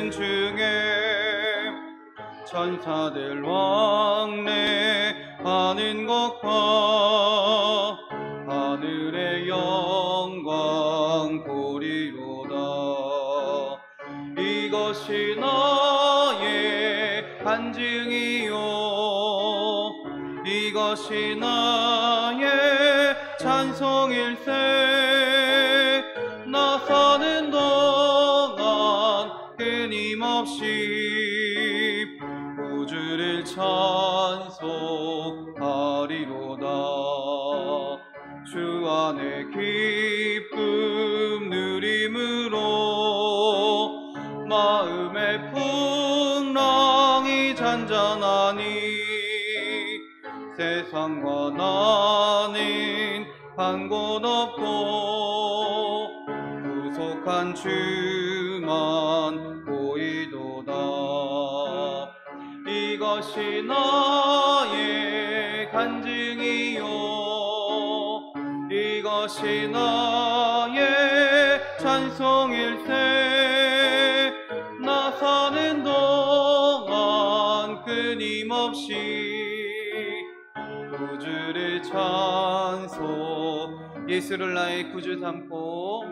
듣는 중에 천사들 왕래하는 것과 하늘의 영광 보리로다. 이것이 나의 간증이요 이것이 나의 찬송일세. 나 사는 동안 끊임없이 우주를 찬송하리로다. 주 안에 기쁨 누림으로 마음의 풍랑이 잔잔하니 세상과 나는 한 곳 없고 구속한 주만 보이도다. 이것이 나의 간증이요 이것이 나의 찬송일세. 나 사는 동안 끊임없이 구주를 찬송. 예수를 나의 구주 삼고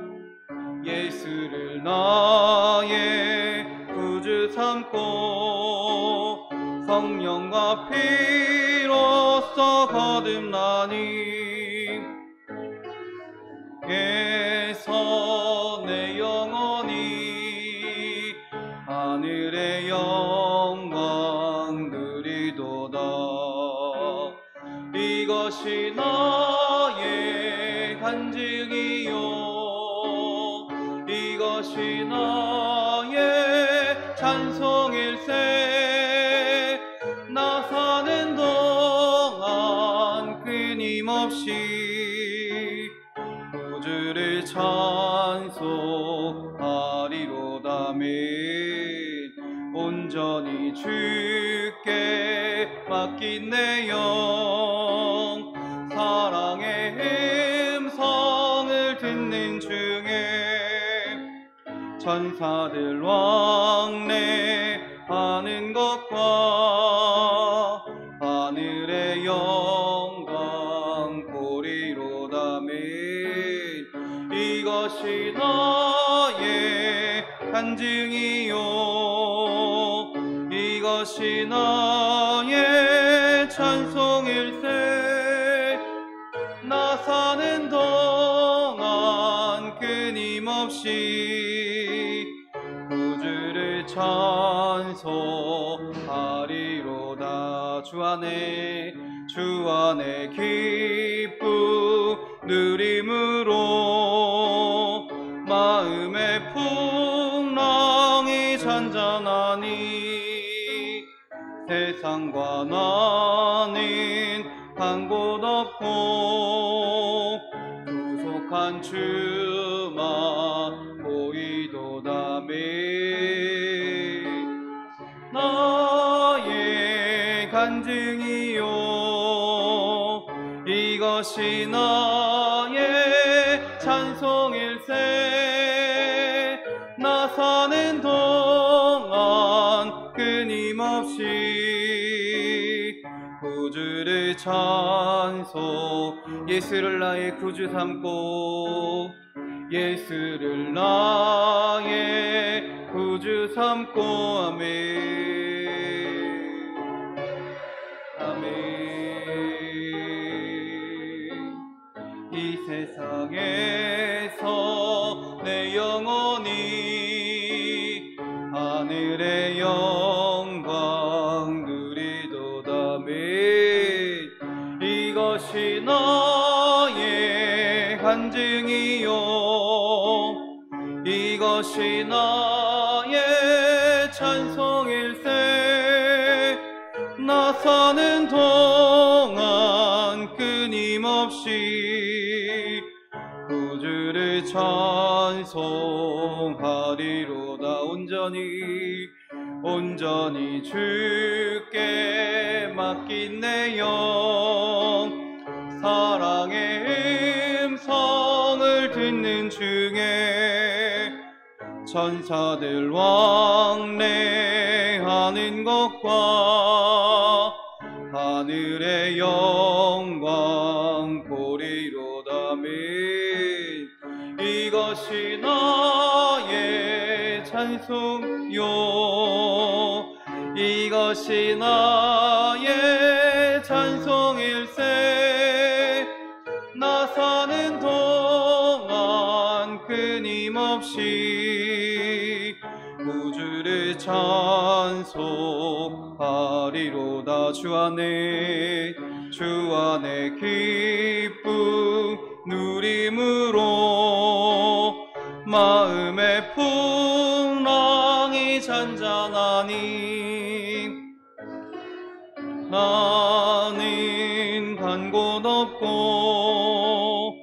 예수를 나의 구주 삼고 성령과 피로써 거듭나니 에서 내 영혼이 하늘의 영광 누리도다. 이것이 나의 간증이요 이것이 나의 찬송일세. 나 사는 동안 끊임없이 구주를 찬송하리로다. 온전히 주께 맡긴 내 영 사랑의 음성을 듣는 중에 천사들 왕래하는 것과 하늘의 영광 보리로다. 이것이 나의 간증이요 이것이 나의 찬송일세. 나 사는 동안 끊임없이 구주를 찬송하리로다. 주 안에 기쁨 누림으로 마음의 풍랑이 잔잔하니 세상과 나는 한 곳 없고 구속한 주만 보이도다. 나의 간증이요 이것이 나의 찬송일세. 나 사는 동안 끊임없이 구주를 찬송. 예수를 나의 구주 삼고 예수를 나의 구주 삼고 아멘 아멘. 이 세상에서 내 영혼이 하늘의 영광 누리도다. 이것이 나의 간증이요 이것이 나의 찬송일세. 나 사는 동안 끊임없이 구주를 찬송하리로다. 온전히 주께 맡긴 내 영 사랑의 음성을 듣는 중에 천사들 왕래하는 것과 하늘의 영광 보리로다멘. 이것이 나의 찬송요, 이것이 나의 찬송일세. 나 사는 동안 끊임없이 우주를 찬송하리로다. 주 안에 기쁨 누림으로 마음의 풍랑이 잔잔하니 나는 간 곳 없고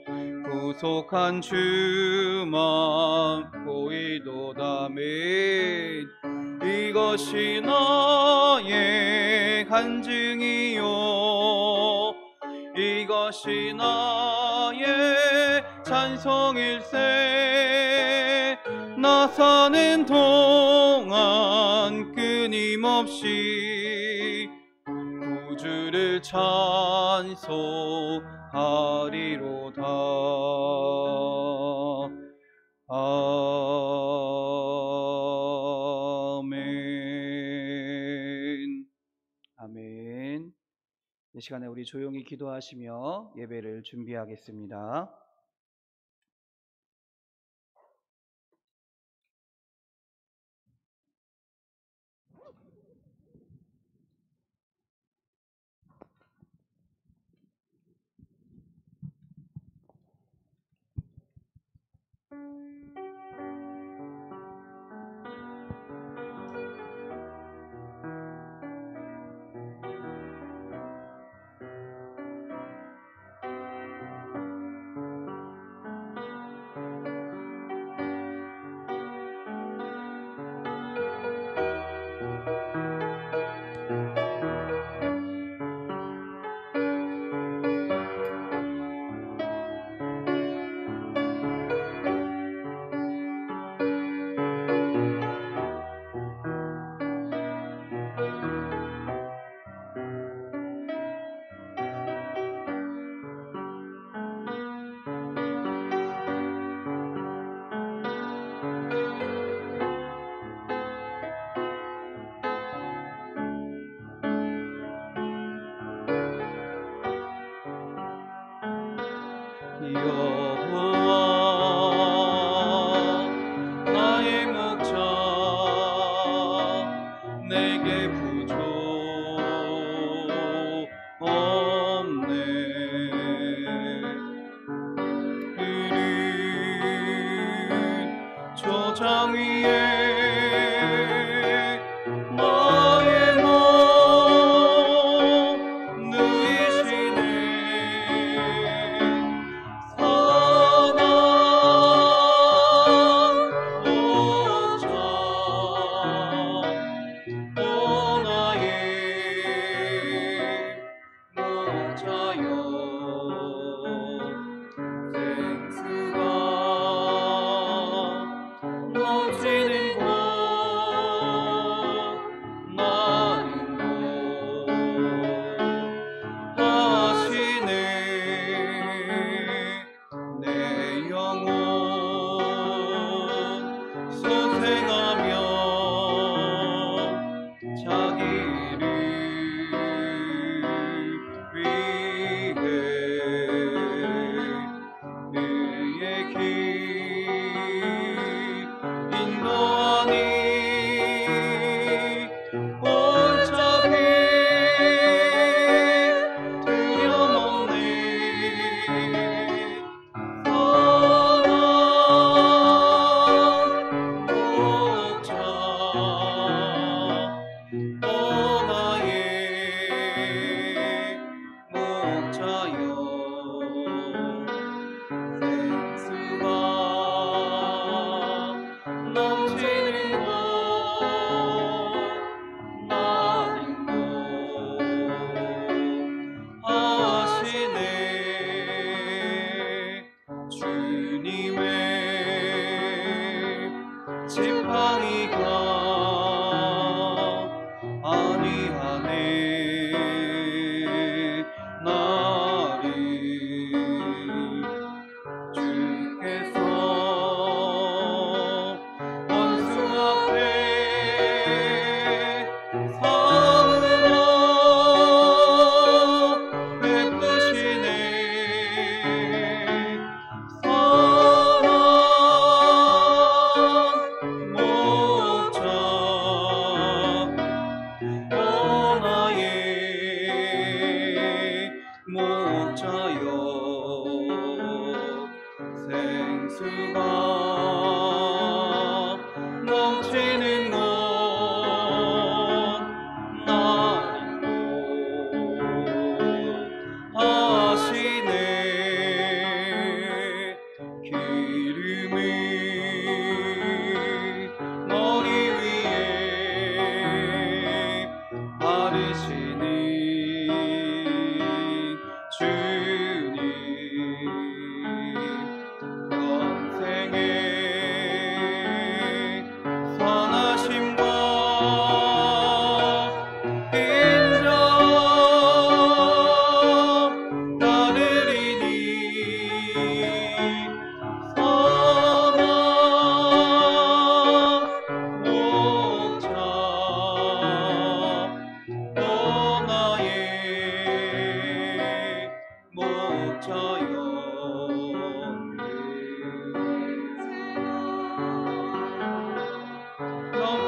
구속한 주만 보이도다멘. 이것이 나의 간증이요, 이것이 나의 찬송일세. 나 사는 동안 끊임없이 우주를 찬송하리로다. 아멘. 아멘. 이 시간에 우리 조용히 기도하시며 예배를 준비하겠습니다.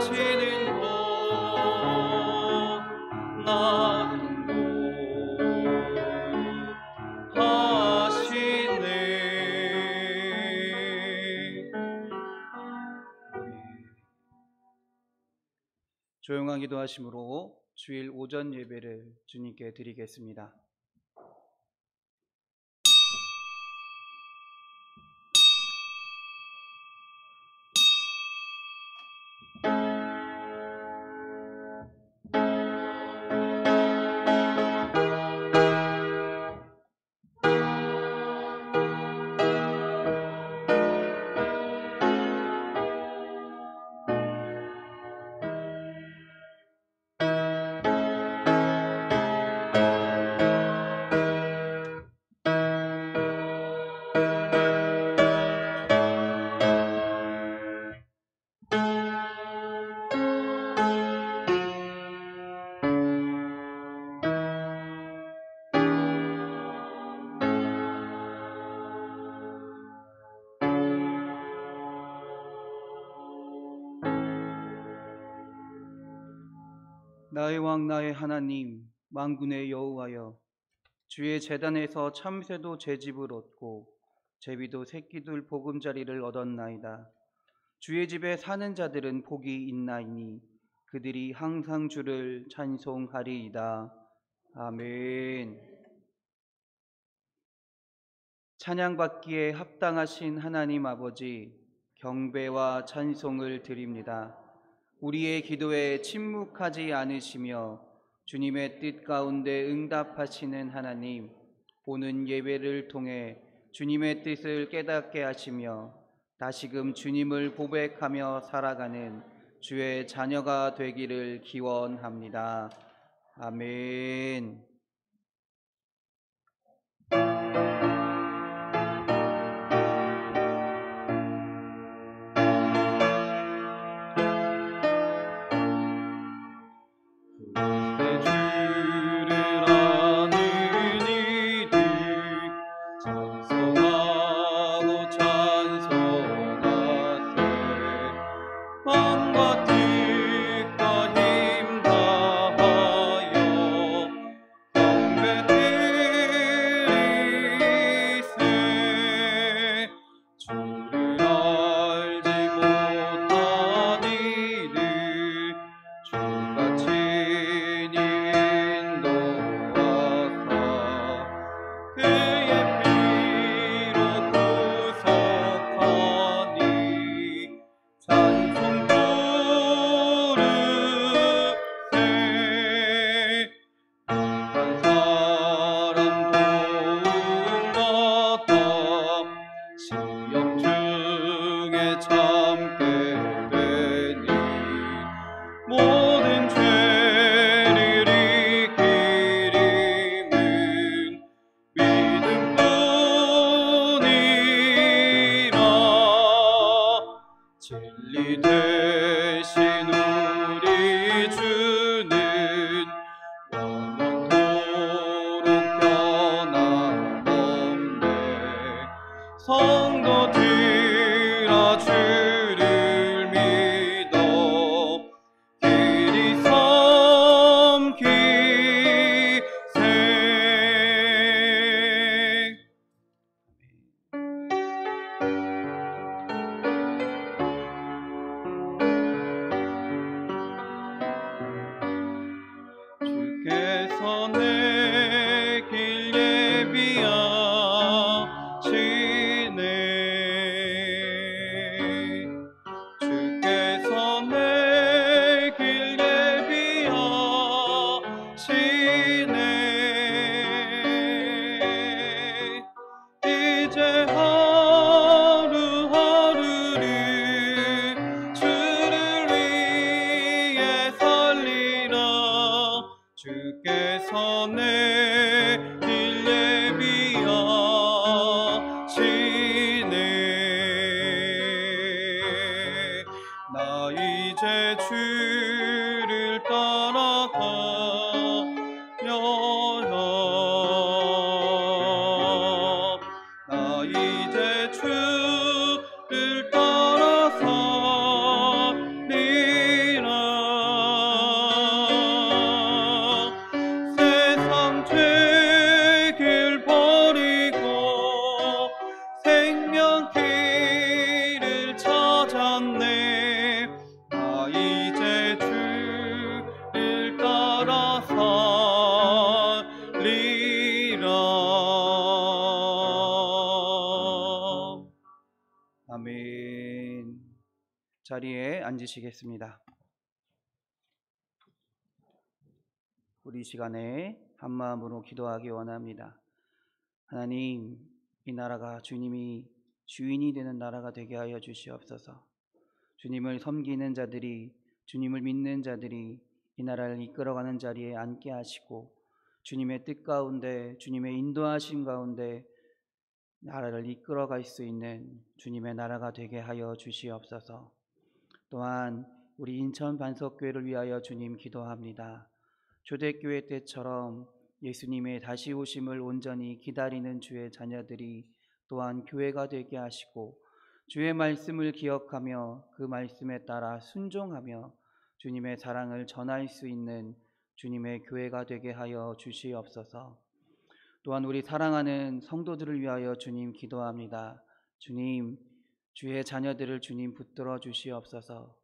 하시는 것 나도 하시네. 조용한 기도하심으로 주일 오전 예배를 주님께 드리겠습니다. 나의 왕 나의 하나님 만군의 여호와여, 주의 제단에서 참새도 제 집을 얻고 제비도 새끼들 보금자리를 얻었나이다. 주의 집에 사는 자들은 복이 있나이니 그들이 항상 주를 찬송하리이다. 아멘. 찬양받기에 합당하신 하나님 아버지, 경배와 찬송을 드립니다. 우리의 기도에 침묵하지 않으시며 주님의 뜻 가운데 응답하시는 하나님, 오는 예배를 통해 주님의 뜻을 깨닫게 하시며 다시금 주님을 고백하며 살아가는 주의 자녀가 되기를 기원합니다. 아멘. 성도들아 주를 믿어 길이 섬기세. 주께서 내 길 예비하시네. 주께서 내 길 예비하시네. 이제 하루하루를 주를 위해 살리라. 주께서 내 길 예비하시네. 나 이제 주를 따라가려나. 나 이제 주를 따라 살리라. 자리에 앉으시겠습니다. 우리 시간에 한마음으로 기도하기 원합니다. 하나님, 이 나라가 주님이 주인이 되는 나라가 되게 하여 주시옵소서. 주님을 섬기는 자들이, 주님을 믿는 자들이 이 나라를 이끌어가는 자리에 앉게 하시고, 주님의 뜻 가운데, 주님의 인도하심 가운데 나라를 이끌어갈 수 있는 주님의 나라가 되게 하여 주시옵소서. 또한 우리 인천 반석교회를 위하여 주님 기도합니다. 초대교회 때처럼 예수님의 다시 오심을 온전히 기다리는 주의 자녀들이 또한 교회가 되게 하시고, 주의 말씀을 기억하며 그 말씀에 따라 순종하며 주님의 사랑을 전할 수 있는 주님의 교회가 되게 하여 주시옵소서. 또한 우리 사랑하는 성도들을 위하여 주님 기도합니다. 주님, 주의 자녀들을 주님 붙들어 주시옵소서.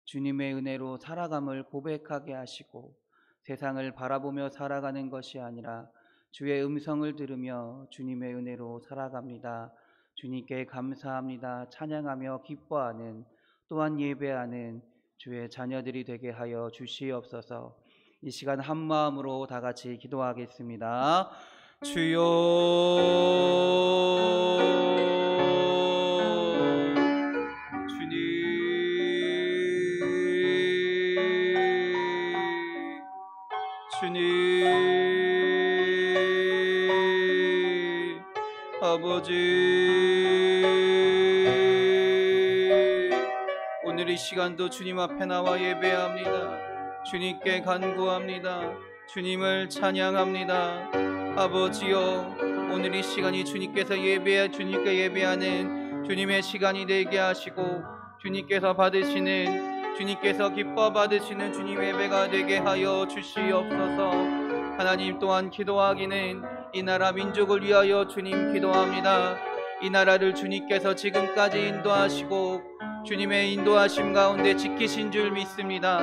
주님의 은혜로 살아감을 고백하게 하시고, 세상을 바라보며 살아가는 것이 아니라 주의 음성을 들으며 주님의 은혜로 살아갑니다. 주님께 감사합니다. 찬양하며 기뻐하는, 또한 예배하는 주의 자녀들이 되게 하여 주시옵소서. 이 시간 한 마음으로 다 같이 기도하겠습니다. 주여, 주님, 주님, 아버지, 오늘 이 시간도 주님 앞에 나와 예배합니다. 주님께 간구합니다. 주님을 찬양합니다. 아버지여, 오늘 이 시간이 주님께 예배하는 주님의 시간이 되게 하시고, 주님께서 기뻐 받으시는 주님의 예배가 되게 하여 주시옵소서. 하나님, 또한 기도하기는 이 나라 민족을 위하여 주님 기도합니다. 이 나라를 주님께서 지금까지 인도하시고 주님의 인도하심 가운데 지키신 줄 믿습니다.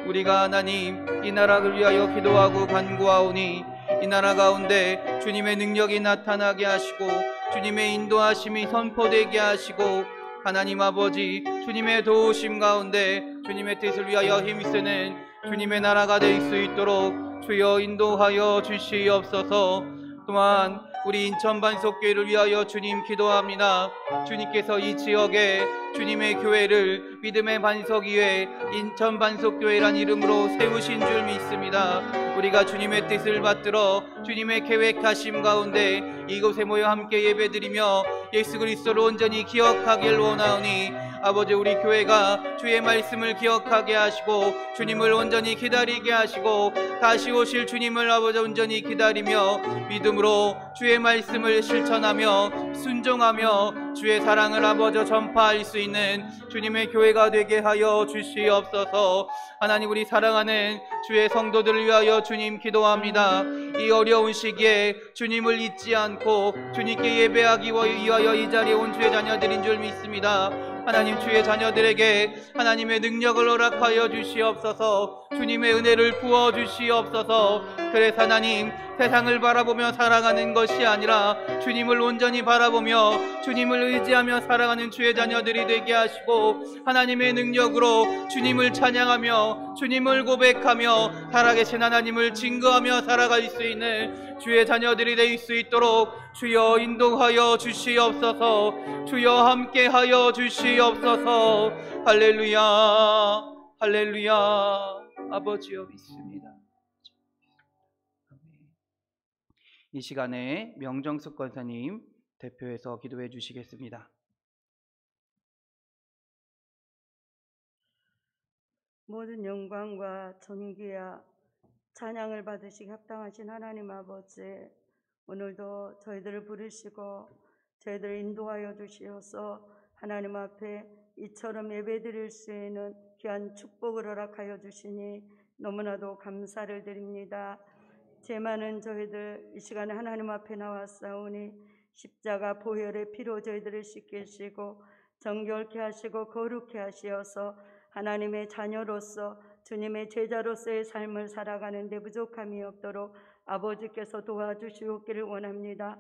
우리가 하나님, 이 나라를 위하여 기도하고 간구하오니 이 나라 가운데 주님의 능력이 나타나게 하시고 주님의 인도하심이 선포되게 하시고, 하나님 아버지, 주님의 도우심 가운데 주님의 뜻을 위하여 힘쓰는 주님의 나라가 될 수 있도록 주여 인도하여 주시옵소서. 또한 우리 인천 반석교회를 위하여 주님 기도합니다. 주님께서 이 지역에 주님의 교회를 믿음의 반석 위에 인천 반석교회란 이름으로 세우신 줄 믿습니다. 우리가 주님의 뜻을 받들어 주님의 계획하심 가운데 이곳에 모여 함께 예배드리며 예수 그리스도를 온전히 기억하길 원하오니, 아버지, 우리 교회가 주의 말씀을 기억하게 하시고 주님을 온전히 기다리게 하시고 다시 오실 주님을 아버지 온전히 기다리며 믿음으로 주의 말씀을 실천하며 순종하며 주의 사랑을 아버지 전파할 수 있는 주님의 교회가 되게 하여 주시옵소서. 하나님, 우리 사랑하는 주의 성도들을 위하여 주님 기도합니다. 이 어려운 시기에 주님을 잊지 않고 주님께 예배하기 위하여 이 자리에 온 주의 자녀들인 줄 믿습니다. 하나님, 주의 자녀들에게 하나님의 능력을 허락하여 주시옵소서. 주님의 은혜를 부어 주시옵소서. 그래서 하나님, 세상을 바라보며 살아가는 것이 아니라 주님을 온전히 바라보며 주님을 의지하며 살아가는 주의 자녀들이 되게 하시고, 하나님의 능력으로 주님을 찬양하며 주님을 고백하며 살아계신 하나님을 증거하며 살아갈 수 있는 주의 자녀들이 될 수 있도록 주여 인도하여 주시옵소서. 주여 함께하여 주시옵소서. 할렐루야, 할렐루야. 아버지여 믿습니다. 이 시간에 명정숙 권사님 대표해서 기도해 주시겠습니다. 모든 영광과 존귀와 찬양을 받으시기 합당하신 하나님 아버지, 오늘도 저희들을 부르시고 저희들을 인도하여 주시어서 하나님 앞에 이처럼 예배드릴 수 있는 귀한 축복을 허락하여 주시니 너무나도 감사를 드립니다. 죄 많은 저희들 이 시간에 하나님 앞에 나왔사오니 십자가 보혈의 피로 저희들을 씻기시고 정결케 하시고 거룩케 하시어서 하나님의 자녀로서 주님의 제자로서의 삶을 살아가는데 부족함이 없도록 아버지께서 도와주시옵기를 원합니다.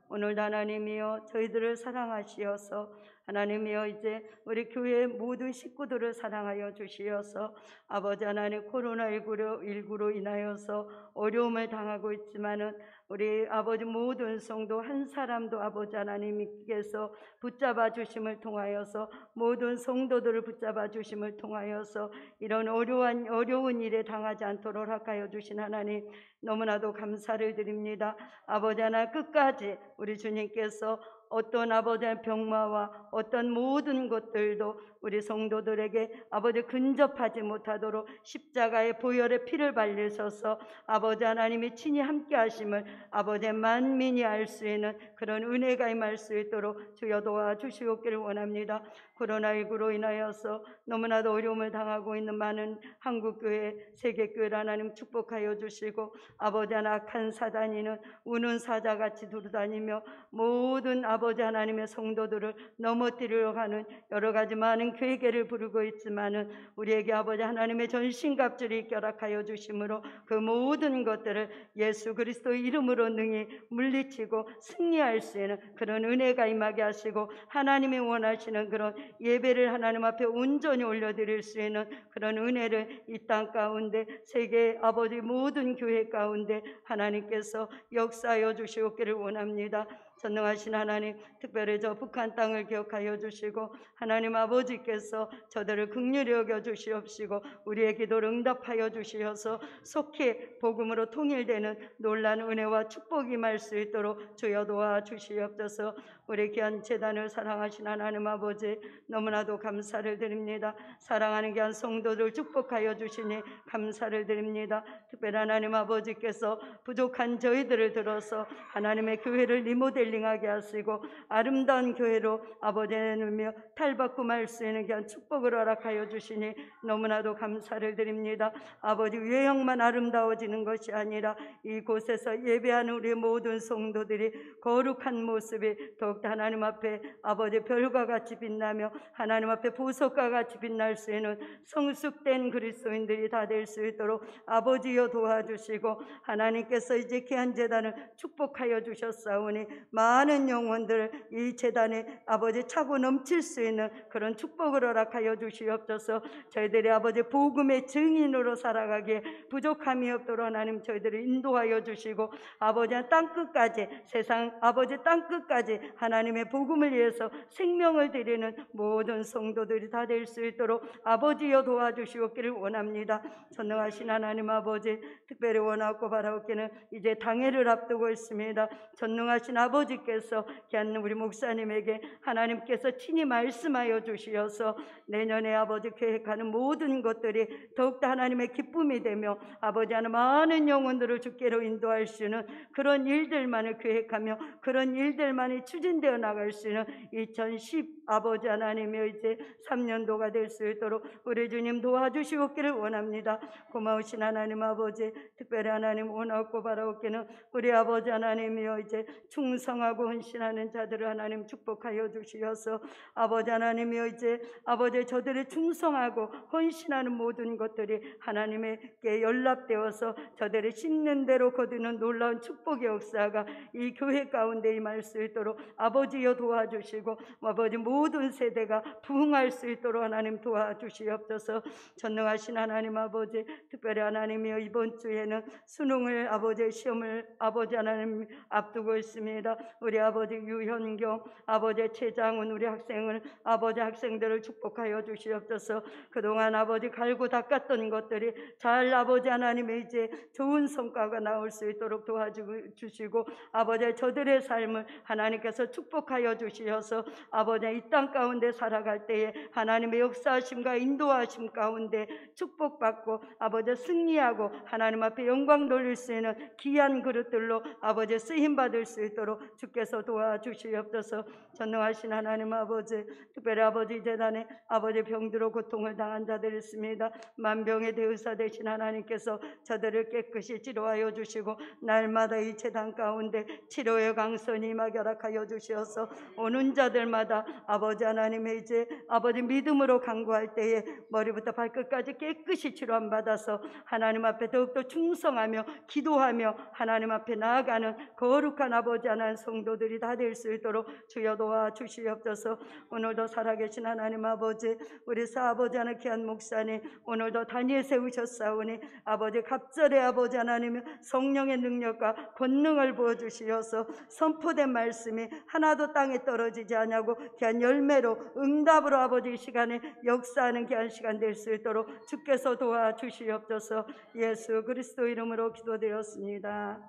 오늘도 하나님이여 저희들을 사랑하시어서 하나님이여 이제 우리 교회 모든 식구들을 사랑하여 주시어서 아버지 하나님 코로나19로 인하여서 어려움을 당하고 있지만은 우리 아버지 모든 성도 한 사람도 아버지 하나님께서 붙잡아 주심을 통하여서 모든 성도들을 붙잡아 주심을 통하여서 이런 어려운 일에 당하지 않도록 허락하여 주신 하나님 너무나도 감사를 드립니다. 아버지 하나 끝까지 우리 주님께서 어떤 아버지의 병마와 어떤 모든 것들도 우리 성도들에게 아버지 근접하지 못하도록 십자가의 보혈의 피를 발리셔서 아버지 하나님이 친히 함께 하심을 아버지 만민이 알 수 있는 그런 은혜가 임할 수 있도록 주여 도와주시옵기를 원합니다. 코로나19로 인하여서 너무나도 어려움을 당하고 있는 많은 한국교회, 세계교회를 하나님 축복하여 주시고 아버지 하나 악한 사단이는 우는 사자같이 두루다니며 모든 아버지 하나님의 성도들을 넘어뜨리려고 하는 여러 가지 많은 괴계를 부르고 있지만은 우리에게 아버지 하나님의 전신갑주를 결합하여 주심으로 그 모든 것들을 예수 그리스도의 이름으로 능히 물리치고 승리할 수 있는 그런 은혜가 임하게 하시고 하나님이 원하시는 그런 예배를 하나님 앞에 온전히 올려드릴 수 있는 그런 은혜를 이 땅 가운데 세계 아버지 모든 교회 가운데 하나님께서 역사하여 주시옵기를 원합니다. 전능하신 하나님 특별히 저 북한 땅을 기억하여 주시고 하나님 아버지께서 저들을 긍휼히 여겨 주시옵시고 우리의 기도를 응답하여 주시어서 속히 복음으로 통일되는 놀라운 은혜와 축복이 임할 수 있도록 주여 도와주시옵소서. 우리 귀한 재단을 사랑하신 하나님 아버지 너무나도 감사를 드립니다. 사랑하는 귀한 성도들 축복하여 주시니 감사를 드립니다. 특별히 하나님 아버지께서 부족한 저희들을 들어서 하나님의 교회를 리모델링하게 하시고 아름다운 교회로 아버지는 탈바꿈할 수 있는 귀한 축복을 허락하여 주시니 너무나도 감사를 드립니다. 아버지 외형만 아름다워지는 것이 아니라 이곳에서 예배하는 우리 모든 성도들이 거룩한 모습이 더욱더 하나님 앞에 아버지 별과 같이 빛나며 하나님 앞에 보석과 같이 빛날 수 있는 성숙된 그리스도인들이 다 될 수 있도록 아버지여 도와주시고 하나님께서 이제 귀한 제단을 축복하여 주셨사오니 많은 영혼들 이 제단에 아버지 차고 넘칠 수 있는 그런 축복을 허락하여 주시옵소서. 저희들이 아버지 복음의 증인으로 살아가기에 부족함이 없도록 하나님 저희들을 인도하여 주시고 아버지 땅끝까지 세상 아버지 땅끝까지 하나님의 복음을 위해서 생명을 드리는 모든 성도들이 다 될 수 있도록 아버지여 도와주시옵기를 원합니다. 전능하신 하나님 아버지 특별히 원하고 바라옵기는 이제 당회를 앞두고 있습니다. 전능하신 아버지께서 귀한 우리 목사님에게 하나님께서 친히 말씀하여 주시어서 내년에 아버지 계획하는 모든 것들이 더욱더 하나님의 기쁨이 되며 아버지 하나 많은 영혼들을 주께로 인도할 수 있는 그런 일들만을 계획하며 그런 일들만이 추진되어 나갈 수 있는 2010 아버지 하나님의 이제 3년도가 될 수 있도록 우리 주님 도와주시옵기를 원합니다. 고마우신 하나님 아버지 특별히 하나님 원하고 바라옵기는 우리 아버지 하나님이여 이제 충성하고 헌신하는 자들을 하나님 축복하여 주시어서 아버지 하나님이여 이제 아버지 저들의 충성하고 헌신하는 모든 것들이 하나님에게 연락되어서 저들의 심는 대로 거두는 놀라운 축복의 역사가 이 교회 가운데 임할 수 있도록 아버지여 도와주시고 아버지 모든 세대가 부흥할 수 있도록 하나님 도와주시옵소서. 전능하신 하나님 아버지 특별히 하나님이여 이번 주에는 수능을 아버지 시험을 아버지 하나님 앞두고 있습니다. 우리 아버지 유현경 아버지 최장훈 우리 학생을 아버지 학생들을 축복하여 주시옵소서. 그동안 아버지 갈고 닦았던 것들이 잘 아버지 하나님의 이제 좋은 성과가 나올 수 있도록 도와주시고 아버지 저들의 삶을 하나님께서 축복하여 주시어서 아버지 이 땅 가운데 살아갈 때에 하나님의 역사하심과 인도하심 가운데 축복받고 아버지 승리하고 하나님 앞에 영광 돌릴 수 있는 귀한 그릇들로 아버지 쓰임받을 수 있도록 주께서 도와주시옵소서. 전능하신 하나님 아버지 특별히 아버지 재단에 아버지 병들어 고통을 당한 자들이 있습니다. 만병의 대의사 되신 하나님께서 저들을 깨끗이 치료하여 주시고 날마다 이 재단 가운데 치료의 강선이 임하게 허락하여 주시옵소서. 주시어서 오는 자들마다 아버지 하나님의 이제 아버지 믿음으로 간구할 때에 머리부터 발끝까지 깨끗이 치료함 받아서 하나님 앞에 더욱더 충성하며 기도하며 하나님 앞에 나아가는 거룩한 아버지 하나님 성도들이 다 될 수 있도록 주여 도와 주시옵소서. 오늘도 살아계신 하나님 아버지, 우리 사아버지 하나님 귀한 목사님 오늘도 단위에 세우셨사오니 아버지 갑절의 아버지 하나님 성령의 능력과 권능을 부어주시어서 선포된 말씀이 하나도 땅에 떨어지지 않냐고 귀한 열매로 응답으로 아버지 이 시간에 역사하는 귀한 시간 될 수 있도록 주께서 도와주시옵소서. 예수 그리스도 이름으로 기도드렸습니다.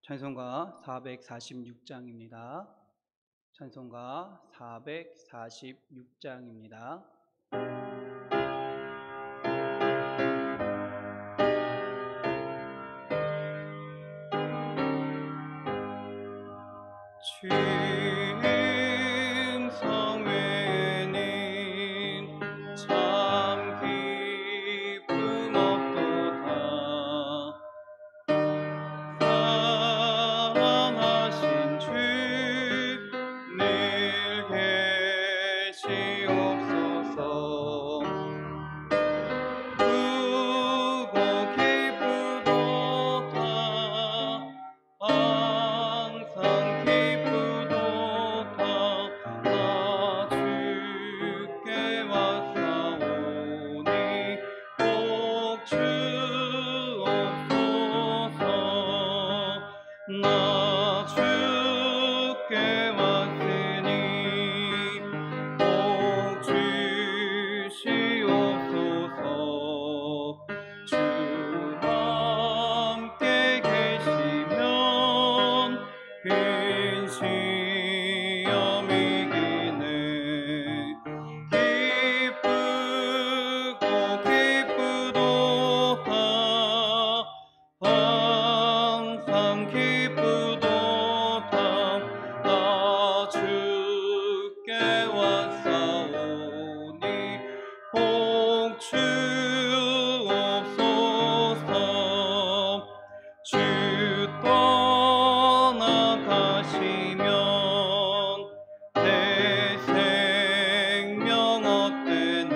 찬송가 446장입니다. 찬송가 446장입니다. 충성 외에는 참 기쁨 없도다. 사랑하신 주 늘 계시옵소서. 크고 기쁘도다. 항상 기쁘도다. 나 주께 왔사오니 꼭 주옵소서. 나 주께 왔으니 꼭 주시옵소서. 주 함께 계시면 큰 시험 이기네. 기쁘고 기쁘도다. 항상 기쁘도다. 나 주께 왔사오니 꼭 주옵소서. 주 떠나가시면 내 생명 헛되네.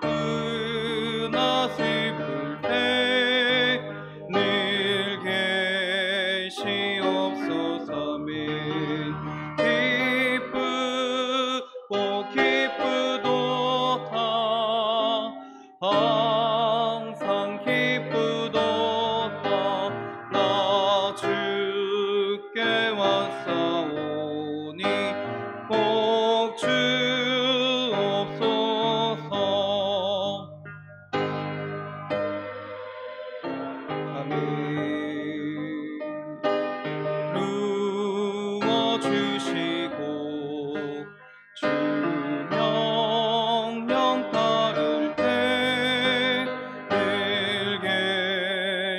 기쁘나 슬플 때 늘 계시옵소서. 기쁘고 기쁘도다. 항상 기쁘도다. 나 주께 왔사오니 꼭 주옵소서. 아멘. 누워주시고 주 명령 따를 때 늘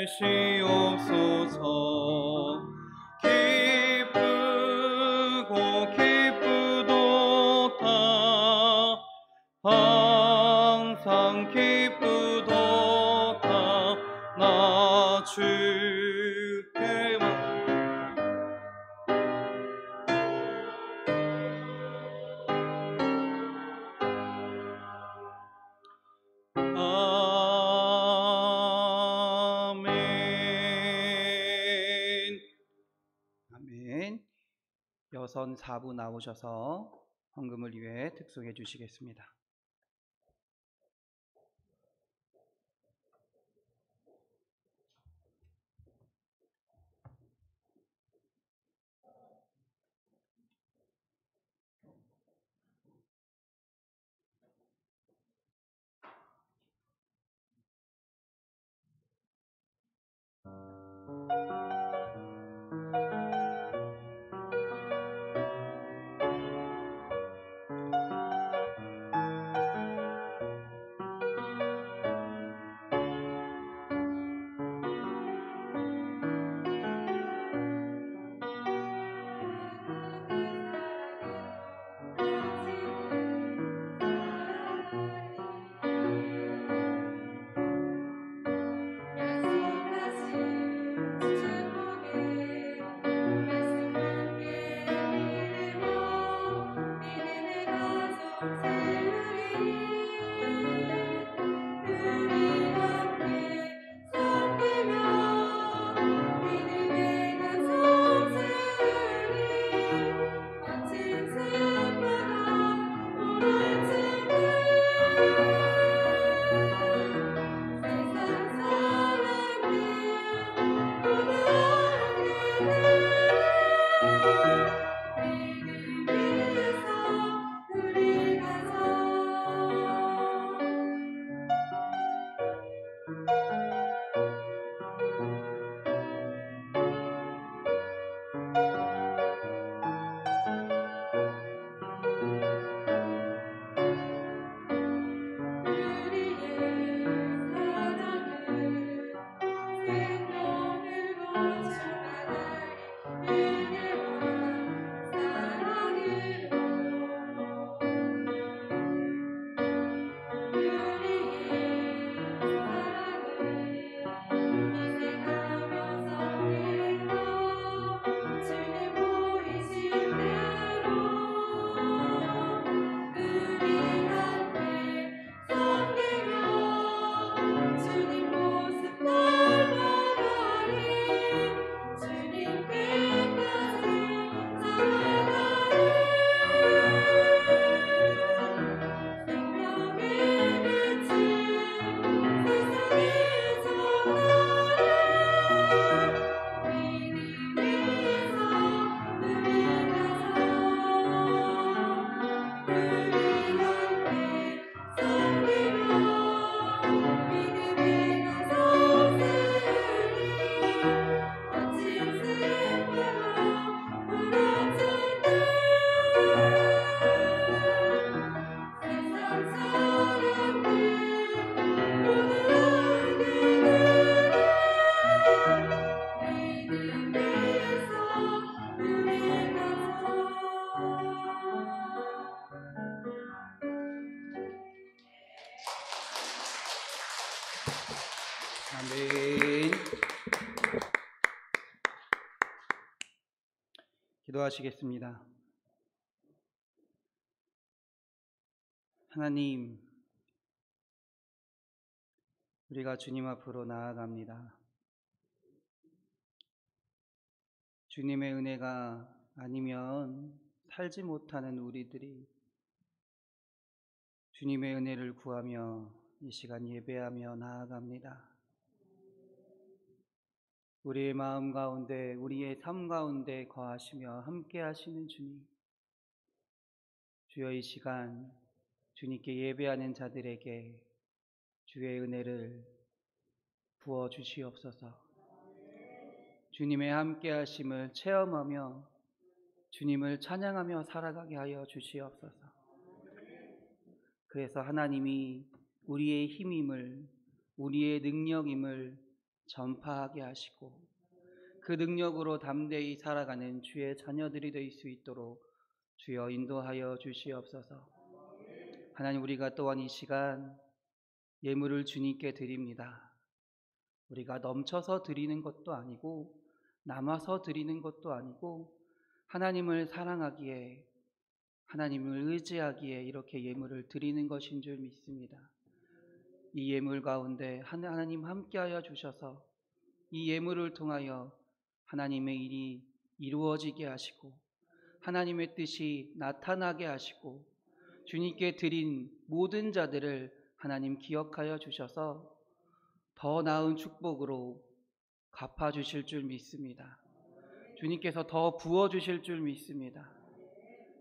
계시옵소서. 기쁘고 기쁘도다. 항상 기쁘도다. 나 주께 아멘. 아멘. 여선 4부 나오셔서 헌금을 위해 특송해 주시겠습니다. 아멘. 기도하시겠습니다. 하나님, 우리가 주님 앞으로 나아갑니다. 주님의 은혜가 아니면 살지 못하는 우리들이 주님의 은혜를 구하며 이 시간 예배하며 나아갑니다. 우리의 마음 가운데, 우리의 삶 가운데 거하시며 함께 하시는 주님, 주여 이 시간 주님께 예배하는 자들에게 주의 은혜를 부어 주시옵소서. 주님의 함께 하심을 체험하며 주님을 찬양하며 살아가게 하여 주시옵소서. 그래서 하나님이 우리의 힘임을, 우리의 능력임을 전파하게 하시고 그 능력으로 담대히 살아가는 주의 자녀들이 될 수 있도록 주여 인도하여 주시옵소서. 하나님, 우리가 또한 이 시간 예물을 주님께 드립니다. 우리가 넘쳐서 드리는 것도 아니고 남아서 드리는 것도 아니고 하나님을 사랑하기에, 하나님을 의지하기에 이렇게 예물을 드리는 것인 줄 믿습니다. 이 예물 가운데 하나님 함께하여 주셔서 이 예물을 통하여 하나님의 일이 이루어지게 하시고 하나님의 뜻이 나타나게 하시고 주님께 드린 모든 자들을 하나님 기억하여 주셔서 더 나은 축복으로 갚아주실 줄 믿습니다. 주님께서 더 부어주실 줄 믿습니다.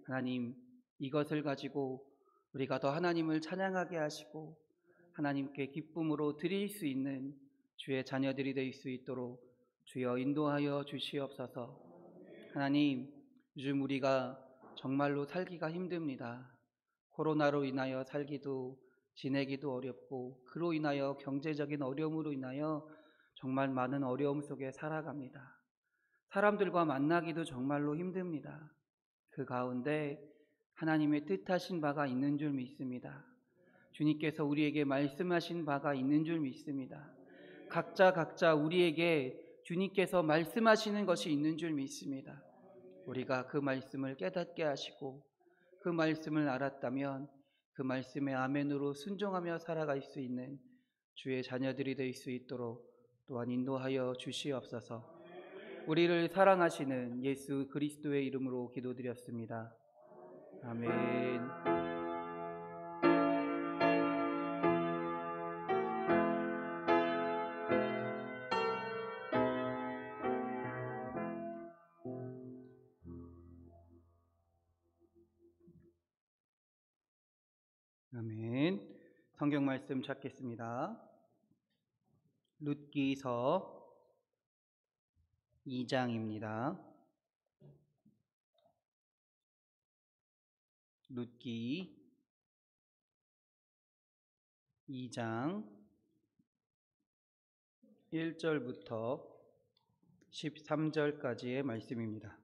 하나님, 이것을 가지고 우리가 더 하나님을 찬양하게 하시고 하나님께 기쁨으로 드릴 수 있는 주의 자녀들이 될 수 있도록 주여 인도하여 주시옵소서. 하나님, 요즘 우리가 정말로 살기가 힘듭니다. 코로나로 인하여 살기도 지내기도 어렵고 그로 인하여 경제적인 어려움으로 인하여 정말 많은 어려움 속에 살아갑니다. 사람들과 만나기도 정말로 힘듭니다. 그 가운데 하나님의 뜻하신 바가 있는 줄 믿습니다. 주님께서 우리에게 말씀하신 바가 있는 줄 믿습니다. 각자 우리에게 주님께서 말씀하시는 것이 있는 줄 믿습니다. 우리가 그 말씀을 깨닫게 하시고 그 말씀을 알았다면 그 말씀에 아멘으로 순종하며 살아갈 수 있는 주의 자녀들이 될 수 있도록 또한 인도하여 주시옵소서. 우리를 사랑하시는 예수 그리스도의 이름으로 기도드렸습니다. 아멘. 아멘. 성경 말씀 찾겠습니다. 룻기서 2장입니다. 룻기 2장 1절부터 13절까지의 말씀입니다.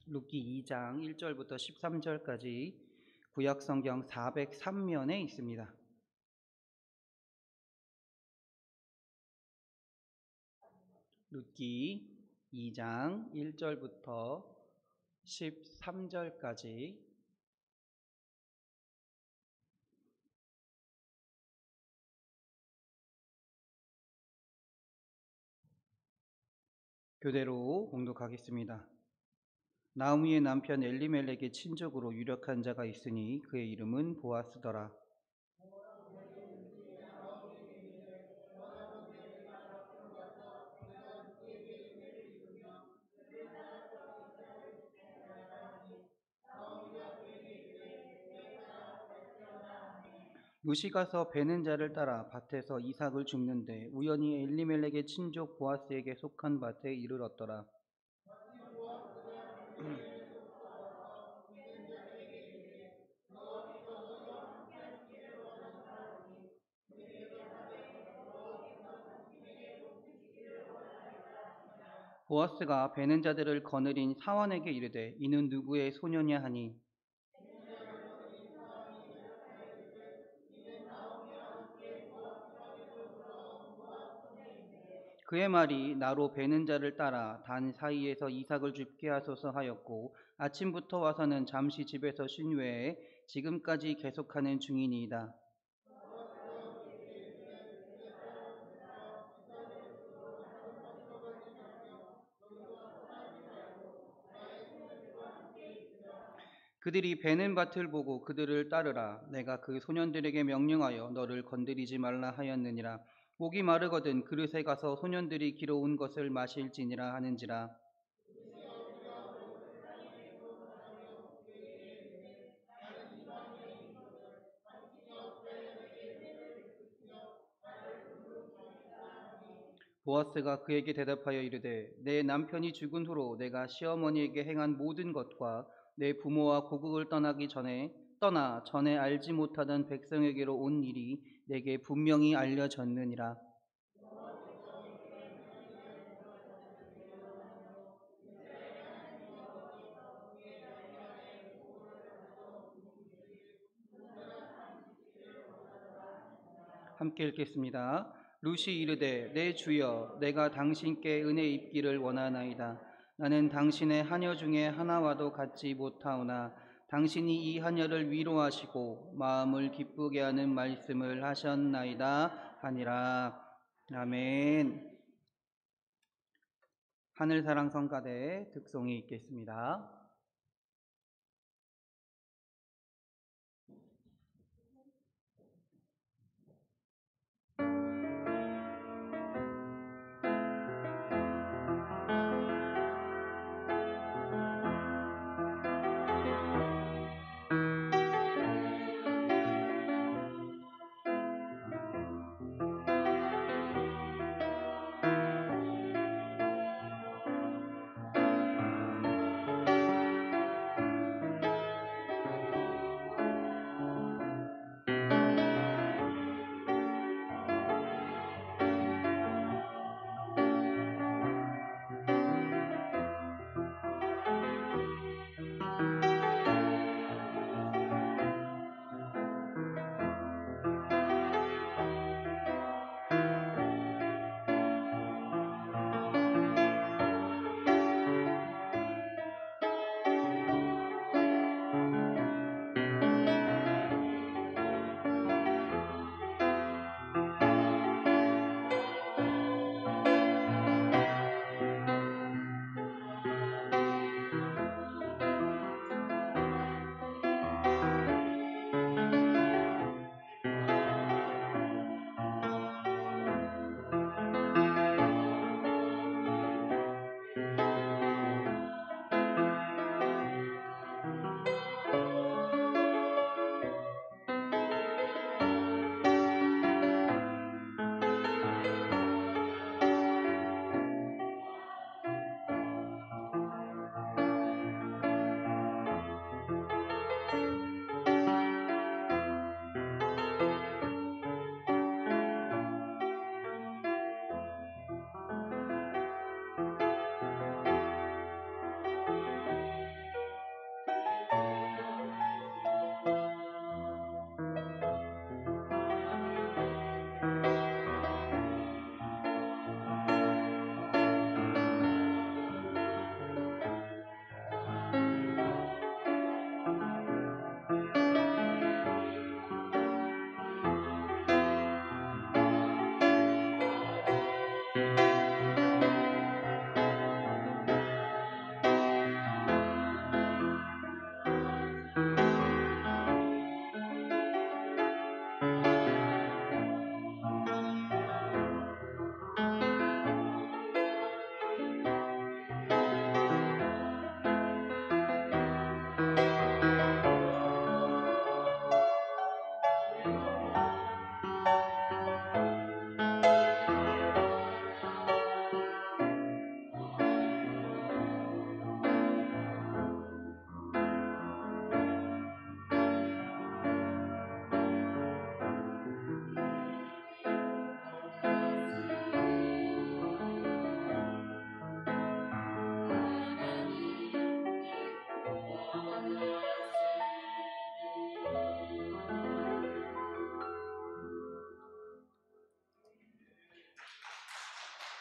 룻기 2장 1절부터 13절까지 구약성경 403면에 있습니다. 룻기 2장 1절부터 13절까지 교대로 봉독하겠습니다. 나오미의 남편 엘리멜렉의 친족으로 유력한 자가 있으니 그의 이름은 보아스더라. 룻이 가서 베는 자를 따라 밭에서 이삭을 줍는데 우연히 엘리멜렉의 친족 보아스에게 속한 밭에 이르렀더라. 보아스가 베는 자들을 거느린 사환에게 이르되 이는 누구의 소녀냐 하니 그의 말이 나로 베는 자를 따라 단 사이에서 이삭을 줍게 하소서 하였고 아침부터 와서는 잠시 집에서 쉰 외에 지금까지 계속하는 중이니이다. 그들이 베는 밭을 보고 그들을 따르라. 내가 그 소년들에게 명령하여 너를 건드리지 말라 하였느니라. 목이 마르거든 그릇에 가서 소년들이 길어온 것을 마실지니라 하는지라. 보아스가 그에게 대답하여 이르되 내 남편이 죽은 후로 내가 시어머니에게 행한 모든 것과 내 부모와 고국을 떠나 전에 알지 못하던 백성에게로 온 일이 내게 분명히 알려졌느니라. 함께 읽겠습니다. 루시 이르되 내 주여 내가 당신께 은혜 입기를 원하나이다. 나는 당신의 하녀 중에 하나와도 같지 못하오나 당신이 이 하녀를 위로하시고 마음을 기쁘게 하는 말씀을 하셨나이다 하니라. 아멘. 하늘사랑 성가대 득송이 있겠습니다.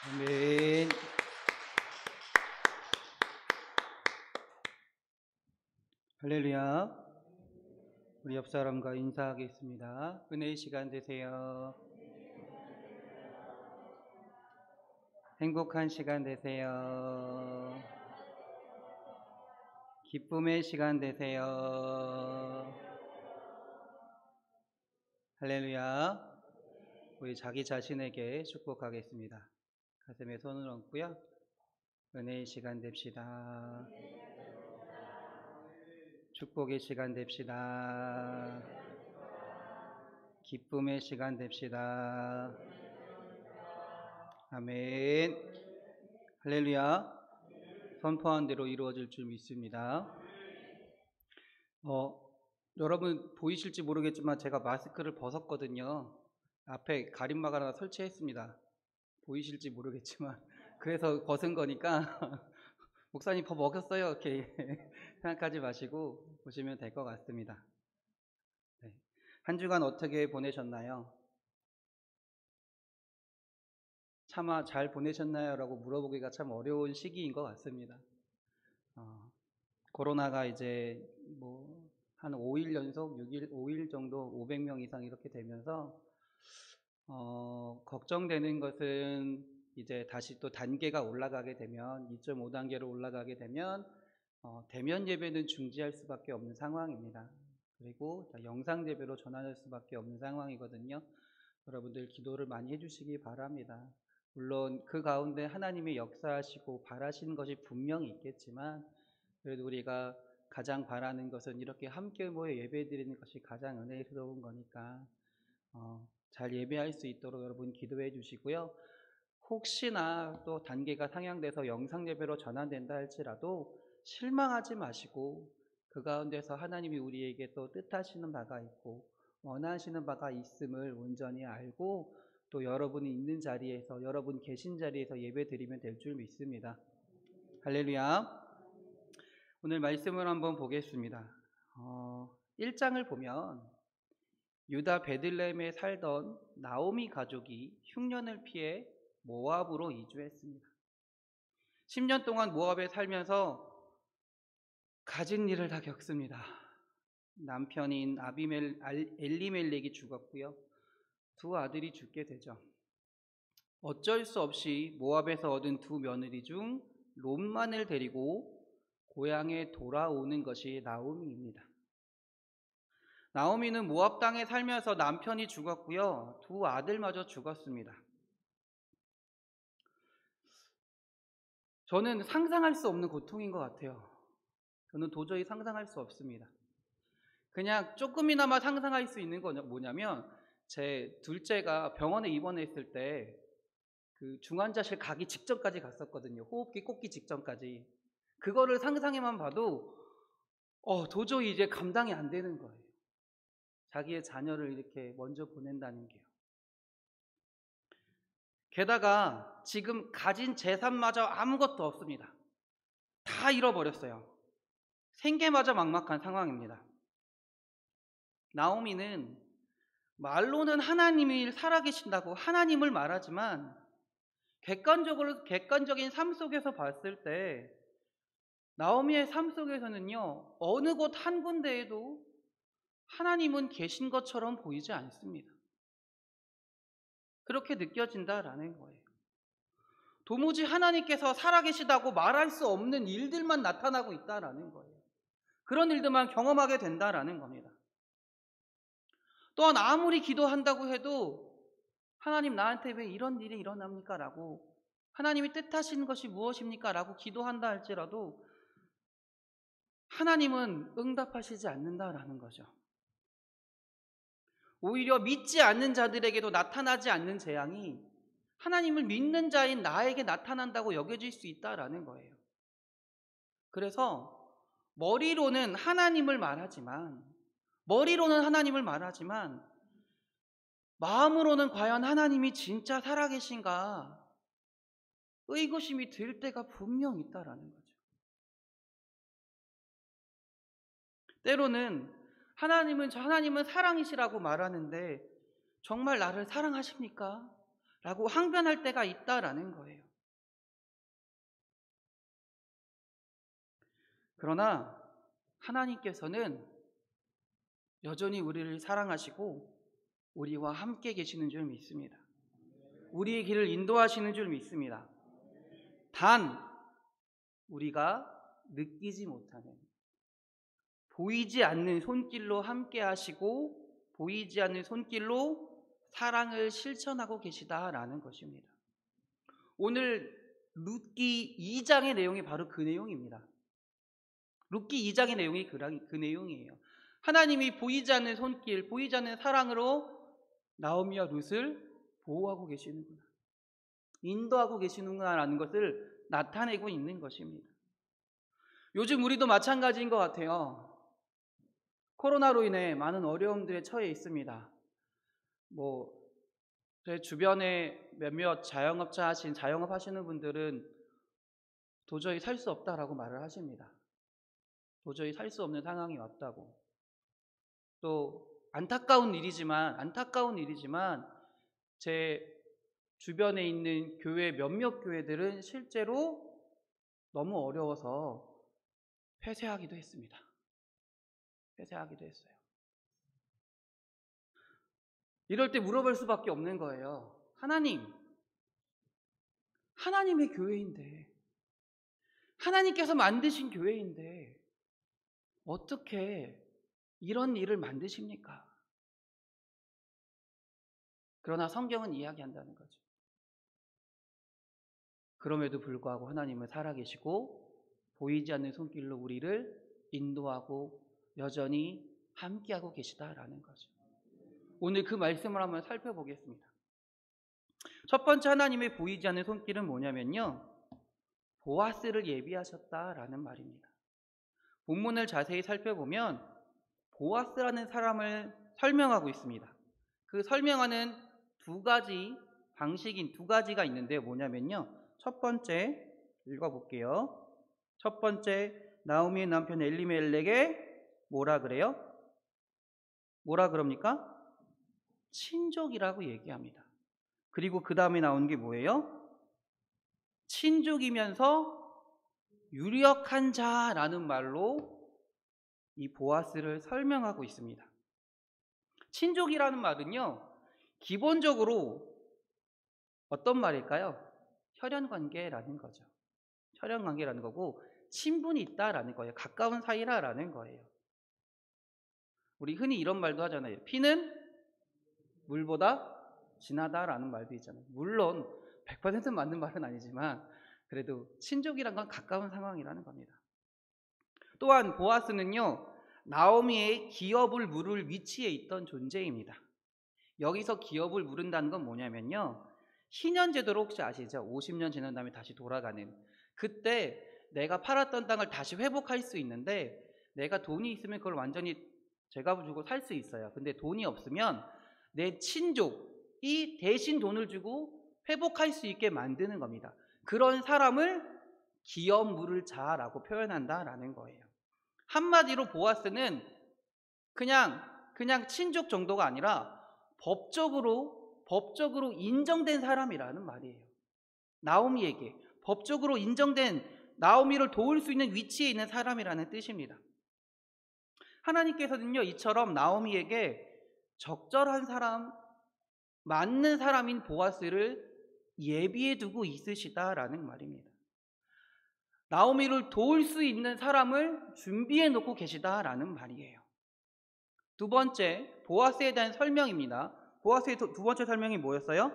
아멘. 할렐루야. 우리 옆 사람과 인사하겠습니다. 은혜의 시간 되세요. 행복한 시간 되세요. 기쁨의 시간 되세요. 할렐루야. 우리 자기 자신에게 축복하겠습니다. 가슴에 손을 얹고요. 은혜의 시간 됩시다. 축복의 시간 됩시다. 기쁨의 시간 됩시다. 아멘. 할렐루야. 선포한 대로 이루어질 줄 믿습니다. 여러분 보이실지 모르겠지만 제가 마스크를 벗었거든요. 앞에 가림막 하나 설치했습니다. 보이실지 모르겠지만 그래서 벗은 거니까 목사님 더 먹였어요 이렇게 생각하지 마시고 보시면 될 것 같습니다. 네. 한 주간 어떻게 보내셨나요? 차마 잘 보내셨나요? 라고 물어보기가 참 어려운 시기인 것 같습니다. 코로나가 이제 한 5일 연속, 6일, 5일 정도 500명 이상 이렇게 되면서 걱정되는 것은 이제 다시 또 단계가 올라가게 되면 2.5단계로 올라가게 되면 대면 예배는 중지할 수밖에 없는 상황입니다. 그리고 영상 예배로 전환할 수밖에 없는 상황이거든요. 여러분들 기도를 많이 해주시기 바랍니다. 물론 그 가운데 하나님이 역사하시고 바라시는 것이 분명히 있겠지만 그래도 우리가 가장 바라는 것은 이렇게 함께 모여 예배드리는 것이 가장 은혜스러운 거니까 잘 예배할 수 있도록 여러분 기도해 주시고요. 혹시나 또 단계가 상향돼서 영상 예배로 전환된다 할지라도 실망하지 마시고 그 가운데서 하나님이 우리에게 또 뜻하시는 바가 있고 원하시는 바가 있음을 온전히 알고 또 여러분이 있는 자리에서 여러분 계신 자리에서 예배 드리면 될 줄 믿습니다. 할렐루야. 오늘 말씀을 한번 보겠습니다. 1장을 보면 유다 베들레헴에 살던 나오미 가족이 흉년을 피해 모압으로 이주했습니다. 10년 동안 모압에 살면서 가진 일을 다 겪습니다. 남편인 엘리멜렉이 죽었고요. 두 아들이 죽게 되죠. 어쩔 수 없이 모압에서 얻은 두 며느리 중 롯만을 데리고 고향에 돌아오는 것이 나오미입니다. 나오미는 모압 땅에 살면서 남편이 죽었고요. 두 아들마저 죽었습니다. 저는 상상할 수 없는 고통인 것 같아요. 저는 도저히 상상할 수 없습니다. 그냥 조금이나마 상상할 수 있는 건 뭐냐면 제 둘째가 병원에 입원했을 때 그 중환자실 가기 직전까지 갔었거든요. 호흡기 꽂기 직전까지. 그거를 상상해만 봐도 도저히 이제 감당이 안 되는 거예요. 자기의 자녀를 이렇게 먼저 보낸다는 게요. 게다가 지금 가진 재산마저 아무것도 없습니다. 다 잃어버렸어요. 생계마저 막막한 상황입니다. 나오미는 말로는 하나님이 살아계신다고 하나님을 말하지만 객관적인 삶 속에서 봤을 때 나오미의 삶 속에서는요, 어느 곳 한 군데에도 하나님은 계신 것처럼 보이지 않습니다. 그렇게 느껴진다라는 거예요. 도무지 하나님께서 살아계시다고 말할 수 없는 일들만 나타나고 있다라는 거예요. 그런 일들만 경험하게 된다라는 겁니다. 또한 아무리 기도한다고 해도 하나님 나한테 왜 이런 일이 일어납니까? 라고 하나님이 뜻하시는 것이 무엇입니까? 라고 기도한다 할지라도 하나님은 응답하시지 않는다라는 거죠. 오히려 믿지 않는 자들에게도 나타나지 않는 재앙이 하나님을 믿는 자인 나에게 나타난다고 여겨질 수 있다라는 거예요. 그래서 머리로는 하나님을 말하지만 마음으로는 과연 하나님이 진짜 살아계신가 의구심이 들 때가 분명 있다라는 거죠. 때로는 하나님은 사랑이시라고 말하는데 정말 나를 사랑하십니까? 라고 항변할 때가 있다라는 거예요. 그러나 하나님께서는 여전히 우리를 사랑하시고 우리와 함께 계시는 줄 믿습니다. 우리의 길을 인도하시는 줄 믿습니다. 단 우리가 느끼지 못하는, 보이지 않는 손길로 함께 하시고 보이지 않는 손길로 사랑을 실천하고 계시다라는 것입니다. 오늘 룻기 2장의 내용이 바로 그 내용입니다. 룻기 2장의 내용이 그 내용이에요. 하나님이 보이지 않는 손길, 보이지 않는 사랑으로 나오미와 룻을 보호하고 계시는구나, 인도하고 계시는구나라는 것을 나타내고 있는 것입니다. 요즘 우리도 마찬가지인 것 같아요. 코로나로 인해 많은 어려움들에 처해 있습니다. 제 주변에 몇몇 자영업 하시는 분들은 도저히 살 수 없다라고 말을 하십니다. 도저히 살 수 없는 상황이 왔다고. 또 안타까운 일이지만 제 주변에 있는 몇몇 교회들은 실제로 너무 어려워서 폐쇄하기도 했습니다. 폐쇄하기도 했어요. 이럴 때 물어볼 수밖에 없는 거예요. 하나님의 교회인데, 하나님께서 만드신 교회인데 어떻게 이런 일을 만드십니까? 그러나 성경은 이야기한다는 거죠. 그럼에도 불구하고 하나님은 살아계시고 보이지 않는 손길로 우리를 인도하고 여전히 함께하고 계시다라는 거죠. 오늘 그 말씀을 한번 살펴보겠습니다. 첫 번째 하나님의 보이지 않는 손길은 뭐냐면요, 보아스를 예비하셨다라는 말입니다. 본문을 자세히 살펴보면 보아스라는 사람을 설명하고 있습니다. 그 설명하는 두 가지가 있는데 뭐냐면요, 첫 번째 읽어볼게요. 첫 번째, 나오미의 남편 엘리멜렉에 뭐라 그래요? 뭐라 그럽니까? 친족이라고 얘기합니다. 그리고 그 다음에 나오는 게 뭐예요? 친족이면서 유력한 자라는 말로 이 보아스를 설명하고 있습니다. 친족이라는 말은요, 기본적으로 어떤 말일까요? 혈연관계라는 거죠. 혈연관계라는 거고, 친분이 있다라는 거예요. 가까운 사이라는 거예요. 우리 흔히 이런 말도 하잖아요. 피는 물보다 진하다라는 말도 있잖아요. 물론 100% 맞는 말은 아니지만 그래도 친족이란 건 가까운 상황이라는 겁니다. 또한 보아스는요, 나오미의 기업을 물을 위치에 있던 존재입니다. 여기서 기업을 물은다는 건 뭐냐면요, 신현제도로 혹시 아시죠? 50년 지난 다음에 다시 돌아가는, 그때 내가 팔았던 땅을 다시 회복할 수 있는데, 내가 돈이 있으면 그걸 완전히 제값을 주고 살 수 있어요. 근데 돈이 없으면 내 친족이 대신 돈을 주고 회복할 수 있게 만드는 겁니다. 그런 사람을 기업 물을 자라고 표현한다라는 거예요. 한마디로 보아스는 그냥 친족 정도가 아니라 법적으로 인정된 사람이라는 말이에요. 나오미에게 법적으로 인정된, 나오미를 도울 수 있는 위치에 있는 사람이라는 뜻입니다. 하나님께서는요, 이처럼 나오미에게 적절한 사람, 맞는 사람인 보아스를 예비해 두고 있으시다라는 말입니다. 나오미를 도울 수 있는 사람을 준비해 놓고 계시다라는 말이에요. 두 번째, 보아스에 대한 설명입니다. 보아스의 두 번째 설명이 뭐였어요?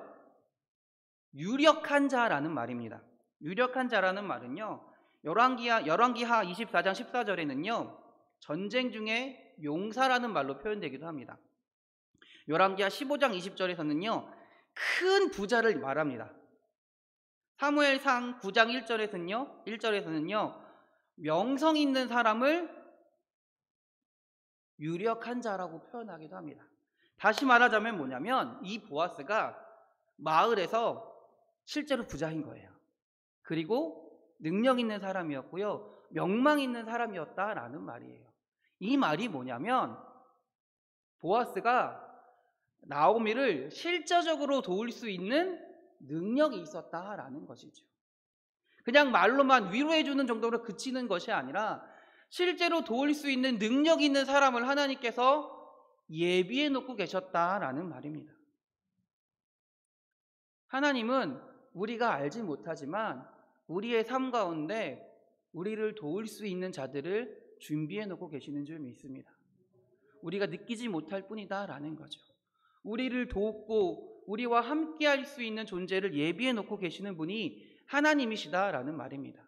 유력한 자라는 말입니다. 유력한 자라는 말은요, 열왕기하 24장 14절에는요 전쟁 중에 용사라는 말로 표현되기도 합니다. 열왕기하 15장 20절에서는요 큰 부자를 말합니다. 사무엘상 9장 1절에서는요 명성 있는 사람을 유력한 자라고 표현하기도 합니다. 다시 말하자면 뭐냐면, 이 보아스가 마을에서 실제로 부자인 거예요. 그리고 능력 있는 사람이었고요, 명망 있는 사람이었다라는 말이에요. 이 말이 뭐냐면, 보아스가 나오미를 실제적으로 도울 수 있는 능력이 있었다라는 것이죠. 그냥 말로만 위로해주는 정도로 그치는 것이 아니라 실제로 도울 수 있는 능력 있는 사람을 하나님께서 예비해 놓고 계셨다라는 말입니다. 하나님은 우리가 알지 못하지만 우리의 삶 가운데 우리를 도울 수 있는 자들을 준비해 놓고 계시는 줄 믿습니다. 우리가 느끼지 못할 뿐이다라는 거죠. 우리를 돕고 우리와 함께 할 수 있는 존재를 예비해 놓고 계시는 분이 하나님이시다라는 말입니다.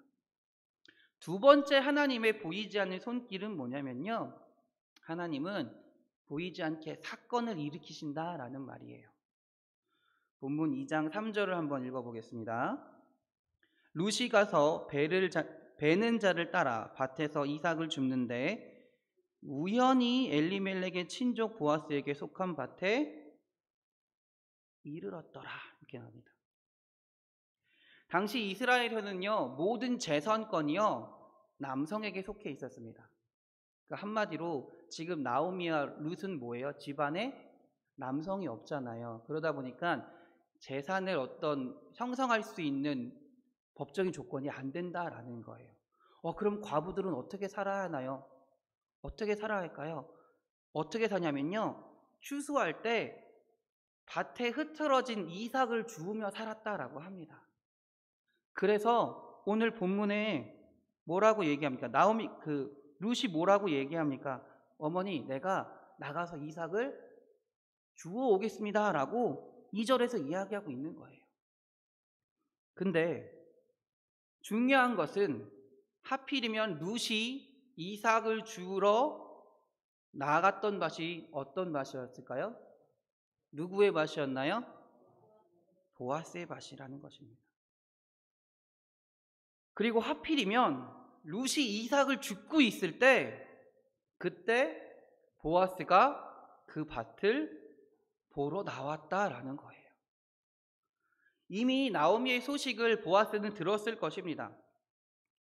두 번째 하나님의 보이지 않는 손길은 뭐냐면요, 하나님은 보이지 않게 사건을 일으키신다라는 말이에요. 본문 2장 3절을 한번 읽어보겠습니다. 룻이 가서 베는 자를 따라 밭에서 이삭을 줍는데 우연히 엘리멜렉의 친족 보아스에게 속한 밭에 이르렀더라, 이렇게 나옵니다. 당시 이스라엘에는요, 모든 재선권이요 남성에게 속해 있었습니다. 그러니까 한마디로 지금 나오미와 룻은 뭐예요? 집안에 남성이 없잖아요. 그러다 보니까 재산을 어떤 형성할 수 있는 법적인 조건이 안 된다라는 거예요. 그럼 과부들은 어떻게 살아야 하나요? 어떻게 살아야 할까요? 어떻게 사냐면요, 추수할 때 밭에 흐트러진 이삭을 주우며 살았다라고 합니다. 그래서 오늘 본문에 뭐라고 얘기합니까? 룻이 뭐라고 얘기합니까? 어머니, 내가 나가서 이삭을 주워 오겠습니다 라고 2절에서 이야기하고 있는 거예요. 근데 중요한 것은 하필이면 룻이 이삭을 주우러 나갔던 밭이 어떤 밭이었을까요? 누구의 밭이었나요? 보아스의 밭이라는 것입니다. 그리고 하필이면 룻이 이삭을 줍고 있을 때 그때 보아스가 그 밭을 보러 나왔다라는 거예요. 이미 나오미의 소식을 보아스는 들었을 것입니다.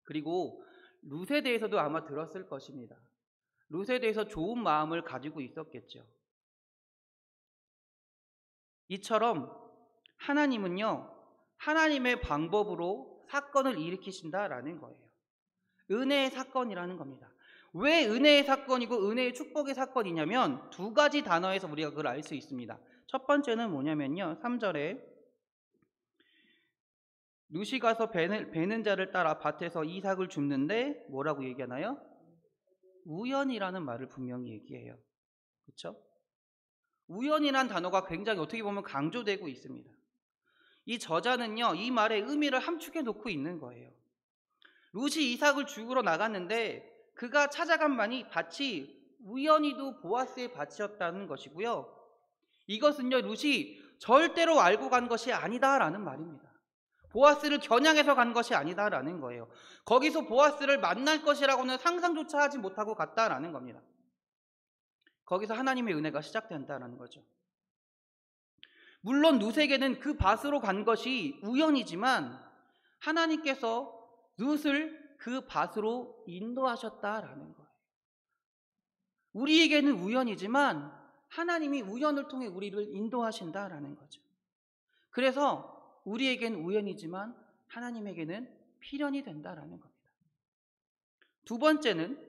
그리고 룻에 대해서도 아마 들었을 것입니다. 룻에 대해서 좋은 마음을 가지고 있었겠죠. 이처럼 하나님은요, 하나님의 방법으로 사건을 일으키신다라는 거예요. 은혜의 사건이라는 겁니다. 왜 은혜의 사건이고 은혜의 축복의 사건이냐면 두 가지 단어에서 우리가 그걸 알 수 있습니다. 첫 번째는 뭐냐면요, 3절에 룻이 가서 베는 자를 따라 밭에서 이삭을 줍는데 뭐라고 얘기하나요? 우연이라는 말을 분명히 얘기해요. 그렇죠? 우연이라는 단어가 굉장히 어떻게 보면 강조되고 있습니다. 이 저자는요, 이 말의 의미를 함축해 놓고 있는 거예요. 룻이 이삭을 주우러 나갔는데 그가 찾아간 밭이 우연히도 보아스의 밭이었다는 것이고요. 이것은요, 룻이 절대로 알고 간 것이 아니다라는 말입니다. 보아스를 겨냥해서 간 것이 아니다라는 거예요. 거기서 보아스를 만날 것이라고는 상상조차 하지 못하고 갔다라는 겁니다. 거기서 하나님의 은혜가 시작된다라는 거죠. 물론 룻에게는 그 밭으로 간 것이 우연이지만 하나님께서 룻을 그 밭으로 인도하셨다라는 거예요. 우리에게는 우연이지만 하나님이 우연을 통해 우리를 인도하신다라는 거죠. 그래서 우리에게는 우연이지만 하나님에게는 필연이 된다라는 겁니다. 두 번째는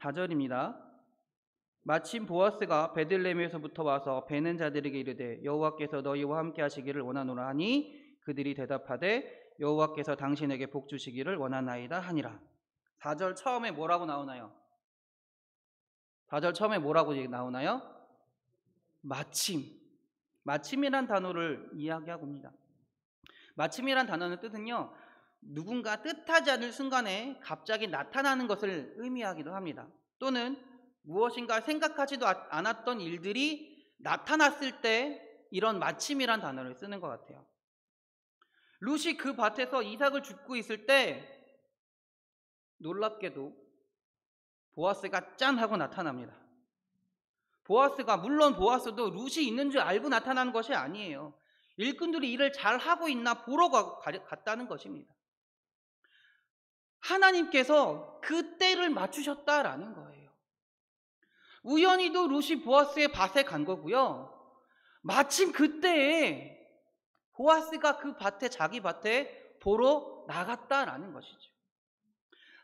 4절입니다. 마침 보아스가 베들레헴에서부터 와서 베는 자들에게 이르되 여호와께서 너희와 함께 하시기를 원하노라 하니 그들이 대답하되 여호와께서 당신에게 복 주시기를 원하나이다 하니라. 4절 처음에 뭐라고 나오나요? 4절 처음에 뭐라고 나오나요? 마침이란 단어를 이야기하고 있습니다. 마침이란 단어는 뜻은요, 누군가 뜻하지 않을 순간에 갑자기 나타나는 것을 의미하기도 합니다. 또는 무엇인가 생각하지도 않았던 일들이 나타났을 때 이런 마침이란 단어를 쓰는 것 같아요. 룻이 그 밭에서 이삭을 줍고 있을 때 놀랍게도 보아스가 짠 하고 나타납니다. 물론 보아스도 룻이 있는 줄 알고 나타나는 것이 아니에요. 일꾼들이 일을 잘 하고 있나 보러 갔다는 것입니다. 하나님께서 그 때를 맞추셨다라는 거예요. 우연히도 룻이 보아스의 밭에 간 거고요. 마침 그때에 보아스가 그 밭에, 자기 밭에 보러 나갔다라는 것이죠.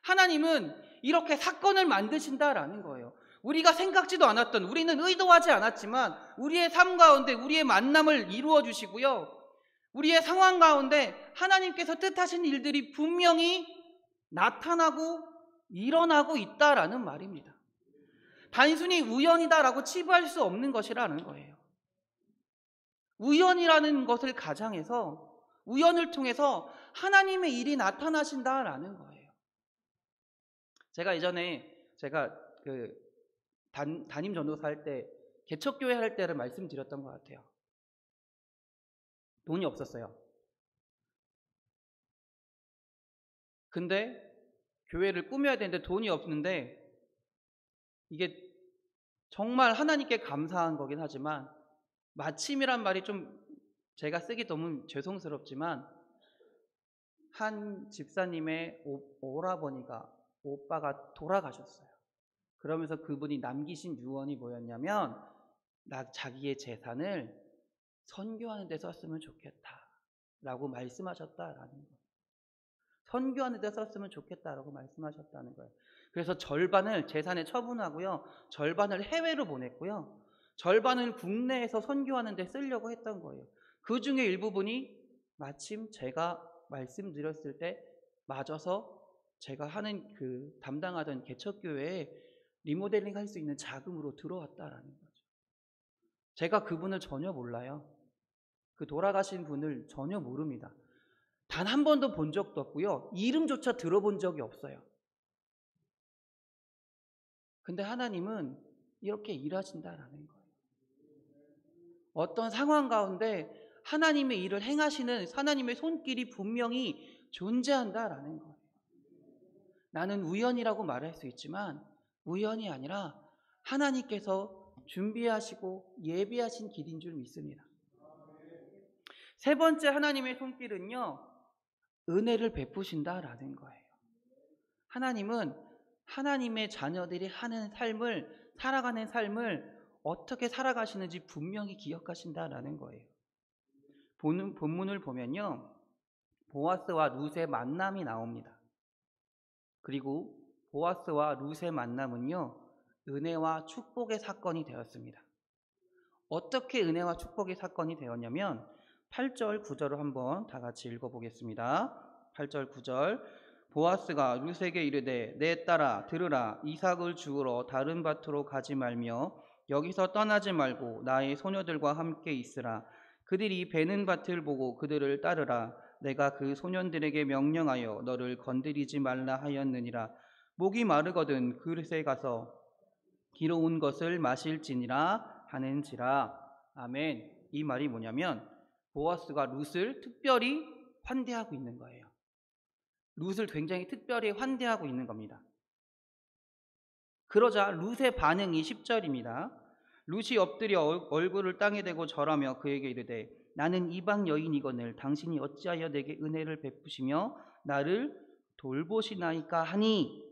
하나님은 이렇게 사건을 만드신다라는 거예요. 우리가 생각지도 않았던, 우리는 의도하지 않았지만 우리의 삶 가운데 우리의 만남을 이루어 주시고요, 우리의 상황 가운데 하나님께서 뜻하신 일들이 분명히 나타나고 일어나고 있다라는 말입니다. 단순히 우연이다라고 치부할 수 없는 것이라는 거예요. 우연이라는 것을 가장해서, 우연을 통해서 하나님의 일이 나타나신다라는 거예요. 제가 예전에 담임 전도사 할 때, 개척교회 할 때를 말씀드렸던 것 같아요. 돈이 없었어요. 근데 교회를 꾸며야 되는데 돈이 없는데, 이게 정말 하나님께 감사한 거긴 하지만, 마침이란 말이 좀 제가 쓰기 너무 죄송스럽지만, 한 집사님의 오빠가 돌아가셨어요. 그러면서 그분이 남기신 유언이 뭐였냐면, 자기의 재산을 선교하는 데 썼으면 좋겠다라고 말씀하셨다라는 거예요. 선교하는 데 썼으면 좋겠다라고 말씀하셨다는 거예요. 그래서 절반을 재산에 처분하고요, 절반을 해외로 보냈고요, 절반은 국내에서 선교하는 데 쓰려고 했던 거예요. 그 중에 일부분이 마침 제가 말씀드렸을 때 맞아서 제가 하는 담당하던 개척교회에 리모델링 할 수 있는 자금으로 들어왔다라는 거죠. 제가 그분을 전혀 몰라요. 그 돌아가신 분을 전혀 모릅니다. 단 한 번도 본 적도 없고요, 이름조차 들어본 적이 없어요. 근데 하나님은 이렇게 일하신다라는 거예요. 어떤 상황 가운데 하나님의 일을 행하시는 하나님의 손길이 분명히 존재한다라는 거예요. 나는 우연이라고 말할 수 있지만 우연이 아니라 하나님께서 준비하시고 예비하신 길인 줄 믿습니다. 세 번째 하나님의 손길은요, 은혜를 베푸신다라는 거예요. 하나님은 하나님의 자녀들이 살아가는 삶을 어떻게 살아가시는지 분명히 기억하신다라는 거예요. 본문을 보면요, 보아스와 룻의 만남이 나옵니다. 그리고 보아스와 룻의 만남은요, 은혜와 축복의 사건이 되었습니다. 어떻게 은혜와 축복의 사건이 되었냐면 8절 9절을 한번 다 같이 읽어보겠습니다. 8절 9절. 보아스가 룻에게 이르되 내 딸아 들으라, 이삭을 주우러 다른 밭으로 가지 말며 여기서 떠나지 말고 나의 소녀들과 함께 있으라. 그들이 베는 밭을 보고 그들을 따르라. 내가 그 소년들에게 명령하여 너를 건드리지 말라 하였느니라. 목이 마르거든 그릇에 가서 기러운 것을 마실지니라 하는지라. 아멘. 이 말이 뭐냐면 보아스가 룻을 특별히 환대하고 있는 거예요. 룻을 굉장히 특별히 환대하고 있는 겁니다. 그러자 룻의 반응이 10절입니다. 룻이 엎드려 얼굴을 땅에 대고 절하며 그에게 이르되 나는 이방 여인이거늘 당신이 어찌하여 내게 은혜를 베푸시며 나를 돌보시나이까 하니.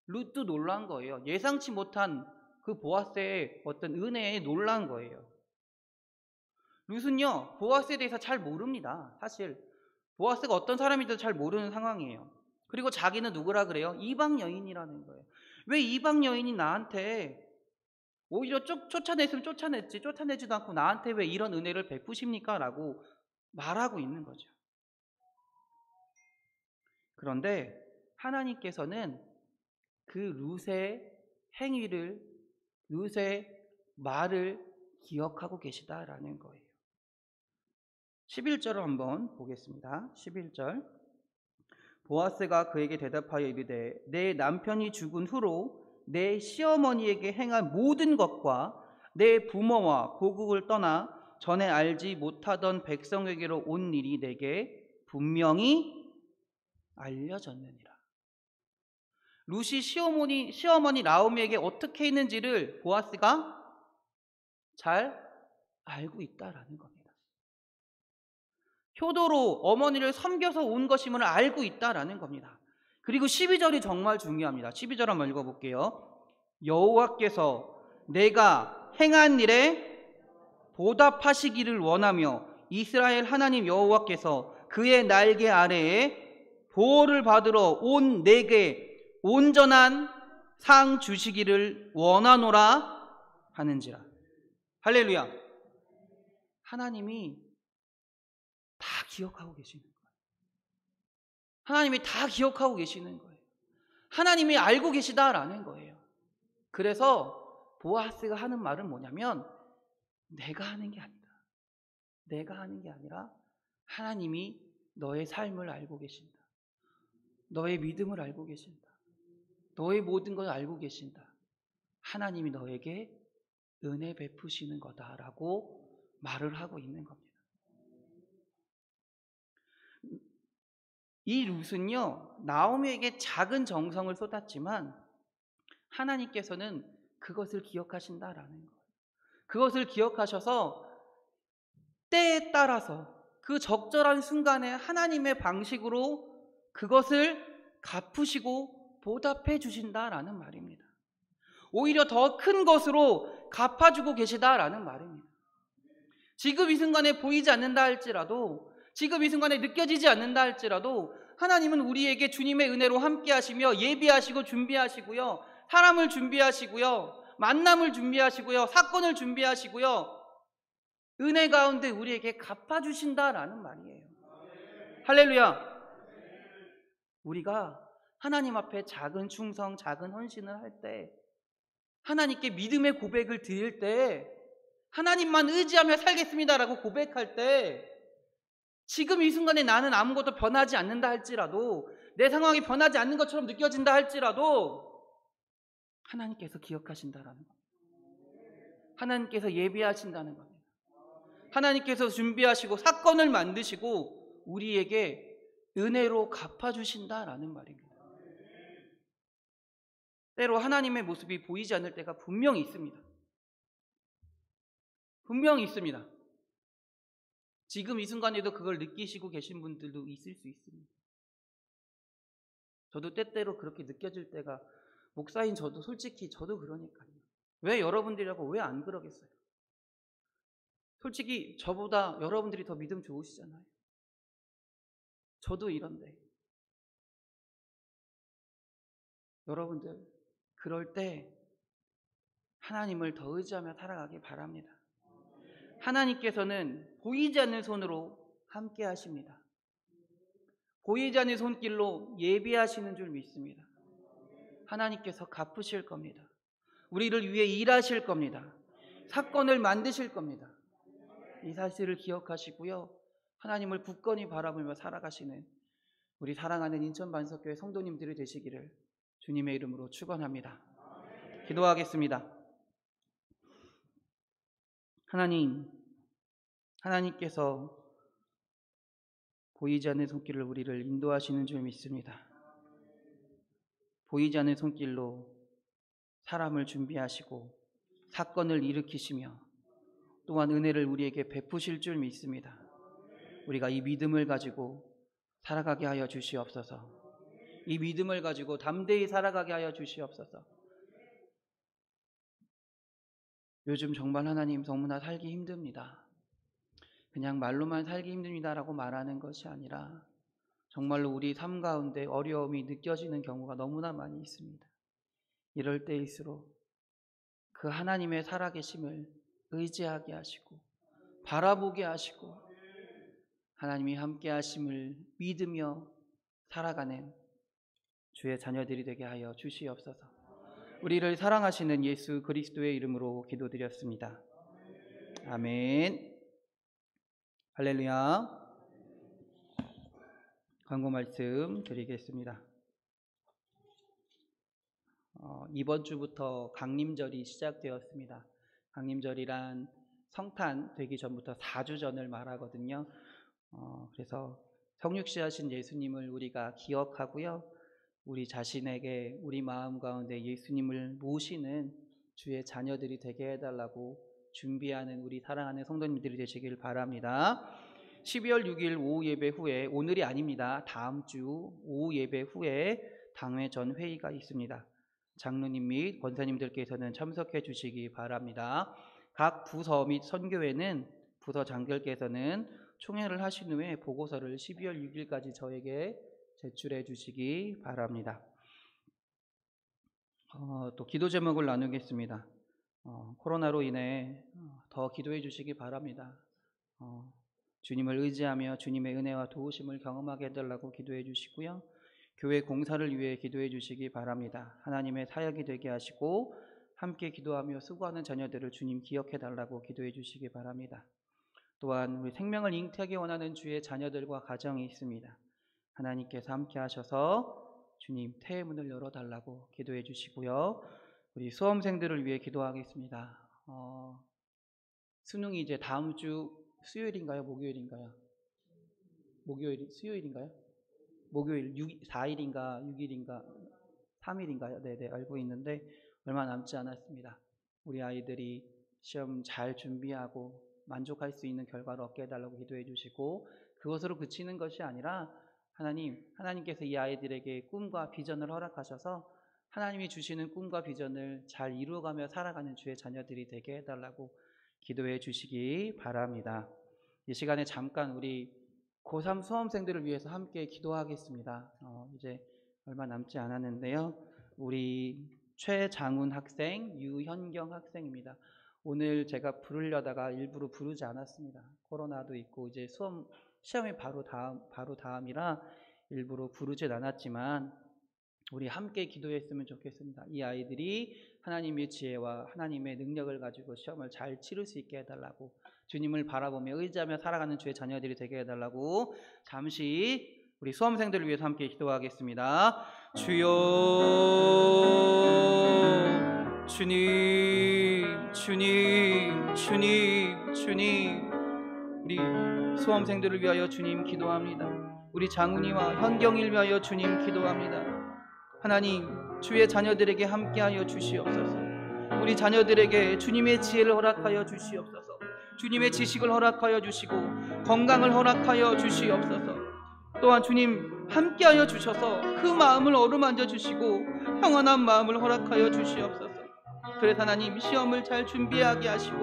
룻도 놀란 거예요. 예상치 못한 그 보아스의 어떤 은혜에 놀란 거예요. 룻은요, 보아스에 대해서 잘 모릅니다. 사실 보아스가 어떤 사람인지도 잘 모르는 상황이에요. 그리고 자기는 누구라 그래요? 이방 여인이라는 거예요. 왜 이방 여인이 나한테 오히려 쫓아냈으면 쫓아냈지, 쫓아내지도 않고 나한테 왜 이런 은혜를 베푸십니까? 라고 말하고 있는 거죠. 그런데 하나님께서는 그 룻의 행위를, 룻의 말을 기억하고 계시다라는 거예요. 11절을 한번 보겠습니다. 11절. 보아스가 그에게 대답하여 이르되 내 남편이 죽은 후로 내 시어머니에게 행한 모든 것과 내 부모와 고국을 떠나 전에 알지 못하던 백성에게로 온 일이 내게 분명히 알려졌느니라. 룻이 시어머니 나오미에게 어떻게 했는지를 보아스가 잘 알고 있다라는 겁니다. 효도로 어머니를 섬겨서 온 것임을 알고 있다라는 겁니다. 그리고 12절이 정말 중요합니다. 12절 한번 읽어볼게요. 여호와께서 내가 행한 일에 보답하시기를 원하며 이스라엘 하나님 여호와께서 그의 날개 아래에 보호를 받으러 온 내게 온전한 상 주시기를 원하노라 하는지라. 할렐루야. 하나님이 다 기억하고 계시는 거예요. 하나님이 다 기억하고 계시는 거예요. 하나님이 알고 계시다라는 거예요. 그래서 보아스가 하는 말은 뭐냐면 내가 하는 게 아니다. 내가 하는 게 아니라 하나님이 너의 삶을 알고 계신다. 너의 믿음을 알고 계신다. 너의 모든 걸 알고 계신다. 하나님이 너에게 은혜 베푸시는 거다라고 말을 하고 있는 겁니다. 이 룻은요, 나오미에게 작은 정성을 쏟았지만 하나님께서는 그것을 기억하신다라는 거예요. 그것을 기억하셔서 때에 따라서 그 적절한 순간에 하나님의 방식으로 그것을 갚으시고 보답해 주신다라는 말입니다. 오히려 더 큰 것으로 갚아주고 계시다라는 말입니다. 지금 이 순간에 보이지 않는다 할지라도, 지금 이 순간에 느껴지지 않는다 할지라도 하나님은 우리에게 주님의 은혜로 함께 하시며 예비하시고 준비하시고요, 사람을 준비하시고요, 만남을 준비하시고요, 사건을 준비하시고요, 은혜 가운데 우리에게 갚아주신다라는 말이에요. 할렐루야. 우리가 하나님 앞에 작은 충성, 작은 헌신을 할 때, 하나님께 믿음의 고백을 드릴 때, 하나님만 의지하며 살겠습니다라고 고백할 때, 지금 이 순간에 나는 아무것도 변하지 않는다 할지라도, 내 상황이 변하지 않는 것처럼 느껴진다 할지라도 하나님께서 기억하신다라는 겁니다. 하나님께서 예비하신다는 겁니다. 하나님께서 준비하시고 사건을 만드시고 우리에게 은혜로 갚아주신다라는 말입니다. 때로 하나님의 모습이 보이지 않을 때가 분명히 있습니다. 분명히 있습니다. 지금 이 순간에도 그걸 느끼시고 계신 분들도 있을 수 있습니다. 저도 때때로 그렇게 느껴질 때가, 목사인 저도 솔직히 저도 그러니까요. 왜 여러분들이라고 왜 안 그러겠어요? 솔직히 저보다 여러분들이 더 믿음 좋으시잖아요. 저도 이런데. 여러분들, 그럴 때 하나님을 더 의지하며 살아가길 바랍니다. 하나님께서는 보이지 않는 손으로 함께 하십니다. 보이지 않는 손길로 예비하시는 줄 믿습니다. 하나님께서 갚으실 겁니다. 우리를 위해 일하실 겁니다. 사건을 만드실 겁니다. 이 사실을 기억하시고요, 하나님을 굳건히 바라보며 살아가시는 우리 사랑하는 인천반석교회 성도님들이 되시기를 주님의 이름으로 축원합니다. 기도하겠습니다. 하나님께서 보이지 않는 손길을 우리를 인도하시는 줄 믿습니다. 보이지 않는 손길로 사람을 준비하시고 사건을 일으키시며 또한 은혜를 우리에게 베푸실 줄 믿습니다. 우리가 이 믿음을 가지고 살아가게 하여 주시옵소서. 이 믿음을 가지고 담대히 살아가게 하여 주시옵소서. 요즘 정말 하나님 너무나 살기 힘듭니다. 그냥 말로만 살기 힘듭니다라고 말하는 것이 아니라 정말로 우리 삶 가운데 어려움이 느껴지는 경우가 너무나 많이 있습니다. 이럴 때일수록 그 하나님의 살아계심을 의지하게 하시고 바라보게 하시고 하나님이 함께 하심을 믿으며 살아가는 주의 자녀들이 되게 하여 주시옵소서. 우리를 사랑하시는 예수 그리스도의 이름으로 기도드렸습니다. 아멘. 할렐루야. 광고 말씀 드리겠습니다. 이번 주부터 강림절이 시작되었습니다. 강림절이란 성탄 되기 전부터 4주 전을 말하거든요. 그래서 성육시 하신 예수님을 우리가 기억하고요, 우리 자신에게 우리 마음 가운데 예수님을 모시는 주의 자녀들이 되게 해달라고 준비하는 우리 사랑하는 성도님들이 되시길 바랍니다. 12월 6일 오후 예배 후에, 오늘이 아닙니다, 다음 주 오후 예배 후에 당회전 회의가 있습니다. 장로님 및 권사님들께서는 참석해 주시기 바랍니다. 각 부서 및 선교회는 부서 장들께서는 총회를 하신 후에 보고서를 12월 6일까지 저에게 제출해 주시기 바랍니다. 또 기도 제목을 나누겠습니다. 코로나로 인해 더 기도해 주시기 바랍니다. 주님을 의지하며 주님의 은혜와 도우심을 경험하게 해달라고 기도해 주시고요. 교회 공사를 위해 기도해 주시기 바랍니다. 하나님의 사역이 되게 하시고 함께 기도하며 수고하는 자녀들을 주님 기억해 달라고 기도해 주시기 바랍니다. 또한 우리 생명을 잉태하기 원하는 주의 자녀들과 가정이 있습니다. 하나님께서 함께 하셔서 주님 태의 문을 열어달라고 기도해 주시고요. 우리 수험생들을 위해 기도하겠습니다. 수능이 이제 다음 주 수요일인가요? 목요일인가요? 수요일인가요? 목요일 4일인가 6일인가 3일인가요? 네네 알고 있는데 얼마 남지 않았습니다. 우리 아이들이 시험 잘 준비하고 만족할 수 있는 결과를 얻게 해달라고 기도해 주시고 그것으로 그치는 것이 아니라 하나님께서 이 아이들에게 꿈과 비전을 허락하셔서 하나님이 주시는 꿈과 비전을 잘 이루어가며 살아가는 주의 자녀들이 되게 해달라고 기도해 주시기 바랍니다. 이 시간에 잠깐 우리 고3 수험생들을 위해서 함께 기도하겠습니다. 이제 얼마 남지 않았는데요. 우리 최장훈 학생, 유현경 학생입니다. 오늘 제가 부르려다가 일부러 부르지 않았습니다. 코로나도 있고 이제 시험이 바로 다음이라 일부러 부르진 않았지만 우리 함께 기도했으면 좋겠습니다. 이 아이들이 하나님의 지혜와 하나님의 능력을 가지고 시험을 잘 치를 수 있게 해달라고 주님을 바라보며 의지하며 살아가는 주의 자녀들이 되게 해달라고 잠시 우리 수험생들을 위해서 함께 기도하겠습니다. 주여 주님 우리 수험생들을 위하여 주님 기도합니다. 우리 장훈이와 현경이를 위하여 주님 기도합니다. 하나님 주의 자녀들에게 함께하여 주시옵소서. 우리 자녀들에게 주님의 지혜를 허락하여 주시옵소서. 주님의 지식을 허락하여 주시고 건강을 허락하여 주시옵소서. 또한 주님 함께하여 주셔서 그 마음을 어루만져 주시고 평안한 마음을 허락하여 주시옵소서. 그래서 하나님 시험을 잘 준비하게 하시고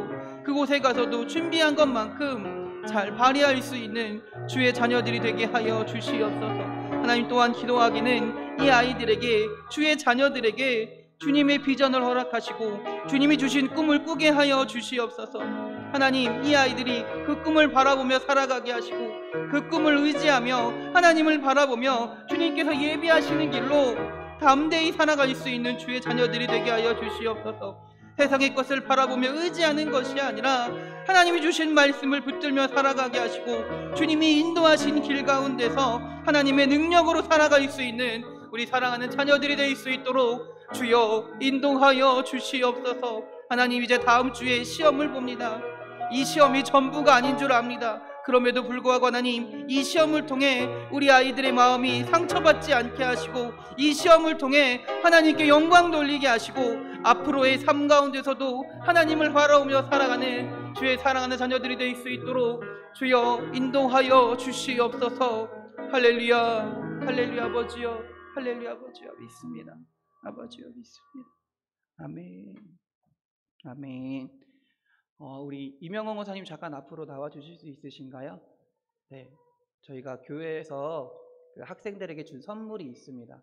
그곳에 가서도 준비한 것만큼 잘 발휘할 수 있는 주의 자녀들이 되게 하여 주시옵소서. 하나님 또한 기도하기는 이 아이들에게 주의 자녀들에게 주님의 비전을 허락하시고 주님이 주신 꿈을 꾸게 하여 주시옵소서. 하나님 이 아이들이 그 꿈을 바라보며 살아가게 하시고 그 꿈을 의지하며 하나님을 바라보며 주님께서 예비하시는 길로 담대히 살아갈 수 있는 주의 자녀들이 되게 하여 주시옵소서. 세상의 것을 바라보며 의지하는 것이 아니라 하나님이 주신 말씀을 붙들며 살아가게 하시고 주님이 인도하신 길 가운데서 하나님의 능력으로 살아갈 수 있는 우리 사랑하는 자녀들이 될 수 있도록 주여 인도하여 주시옵소서. 하나님 이제 다음 주에 시험을 봅니다. 이 시험이 전부가 아닌 줄 압니다. 그럼에도 불구하고 하나님 이 시험을 통해 우리 아이들의 마음이 상처받지 않게 하시고 이 시험을 통해 하나님께 영광 돌리게 하시고 앞으로의 삶 가운데서도 하나님을 바라보며 살아가는 주의 사랑하는 자녀들이 될 수 있도록 주여 인도하여 주시옵소서. 할렐루야 할렐루야 아버지여 할렐루야 아버지여 믿습니다. 아버지여 믿습니다. 아멘 아멘. 우리 이명홍 원사님 잠깐 앞으로 나와 주실 수 있으신가요? 네, 저희가 교회에서 그 학생들에게 준 선물이 있습니다.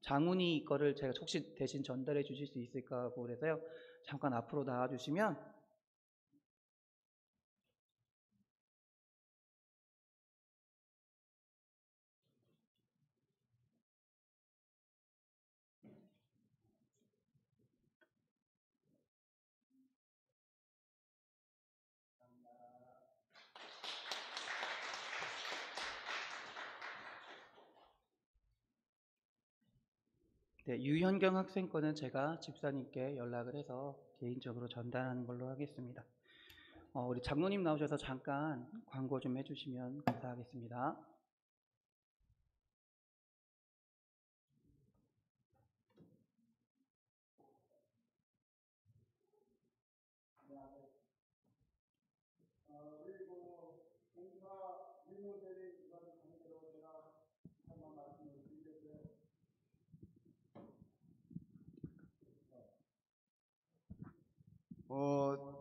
장훈이 거를 제가 혹시 대신 전달해 주실 수 있을까 하고 그래서요. 잠깐 앞으로 나와 주시면 네, 유현경 학생 거는 제가 집사님께 연락을 해서 개인적으로 전달하는 걸로 하겠습니다. 우리 장로님 나오셔서 잠깐 광고 좀 해주시면 감사하겠습니다.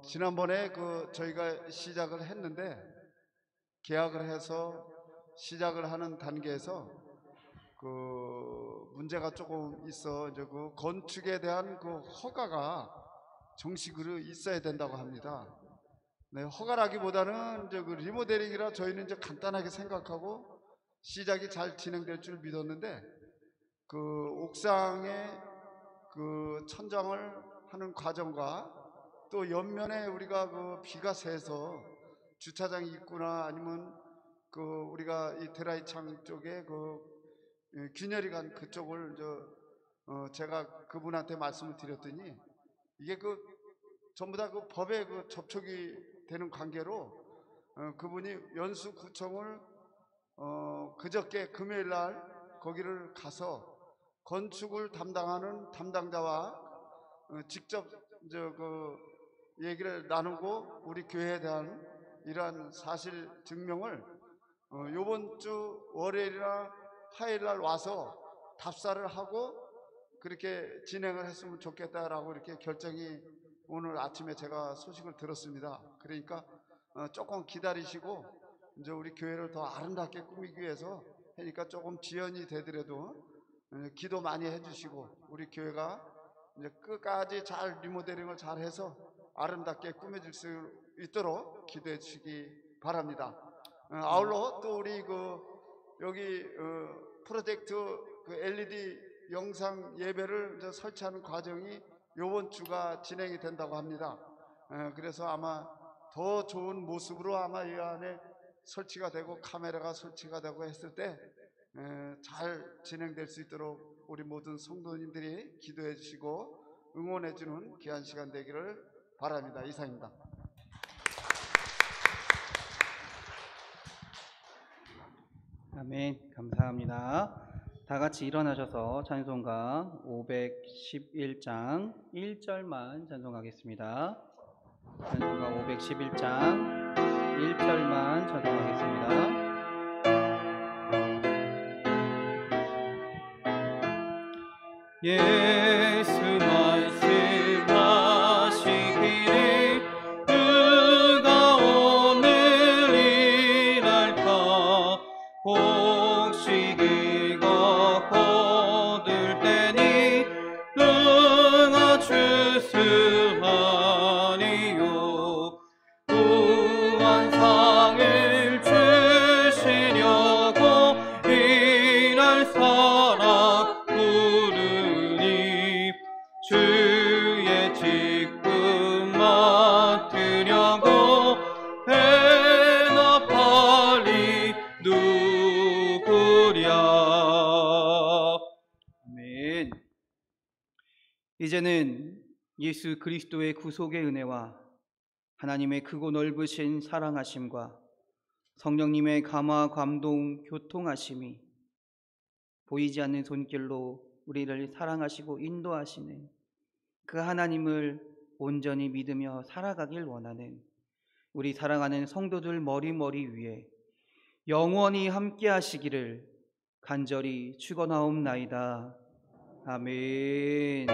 지난번에 저희가 시작을 했는데 계약을 해서 시작을 하는 단계에서 문제가 조금 있어 이제 건축에 대한 허가가 정식으로 있어야 된다고 합니다. 네, 허가라기보다는 이제 리모델링이라 저희는 이제 간단하게 생각하고 시작이 잘 진행될 줄 믿었는데 옥상에 천장을 하는 과정과 또 옆면에 우리가 비가 새서 주차장 입구나 아니면 우리가 이 드라이창 쪽에 균열이 간 그쪽을 제가 그분한테 말씀을 드렸더니 이게 전부 다 법에 접촉이 되는 관계로 그분이 연수구청을 그저께 금요일 날 거기를 가서 건축을 담당하는 담당자와 직접 얘기를 나누고 우리 교회에 대한 이러한 사실 증명을 요번 주 월요일이나 화요일 날 와서 답사를 하고 그렇게 진행을 했으면 좋겠다라고 이렇게 결정이 오늘 아침에 제가 소식을 들었습니다. 그러니까 조금 기다리시고 이제 우리 교회를 더 아름답게 꾸미기 위해서 하니까 조금 지연이 되더라도 기도 많이 해주시고 우리 교회가 이제 끝까지 잘 리모델링을 잘 해서 아름답게 꾸며질 수 있도록 기도해 주시기 바랍니다. 아울러 또 우리 여기 프로젝트 LED 영상 예배를 이제 설치하는 과정이 이번 주가 진행이 된다고 합니다. 그래서 아마 더 좋은 모습으로 아마 이 안에 설치가 되고 카메라가 설치가 되고 했을 때 잘 진행될 수 있도록 우리 모든 성도님들이 기도해 주시고 응원해 주는 귀한 시간 되기를 바랍니다. 이상입니다. 아멘. 감사합니다. 다 같이 일어나셔서 찬송가 511장 1절만 찬송하겠습니다. 찬송가 511장 1절만 찬송하겠습니다. 예수 말씀하시기를 그가 오늘 일할까 혹시 그가 거둘 때니 응하 주스하리요 구원상을 주시려고 일할 사람 부르니 주의 직분 맡으려고 해나 빨리 누구랴. 아멘. 이제는 예수 그리스도의 구속의 은혜와 하나님의 크고 넓으신 사랑하심과 성령님의 감화 감동 교통하심이 보이지 않는 손길로 우리를 사랑하시고 인도하시는 그 하나님을 온전히 믿으며 살아가길 원하는 우리 사랑하는 성도들 머리머리 위에 영원히 함께 하시기를 간절히 축원하옵나이다. 아멘.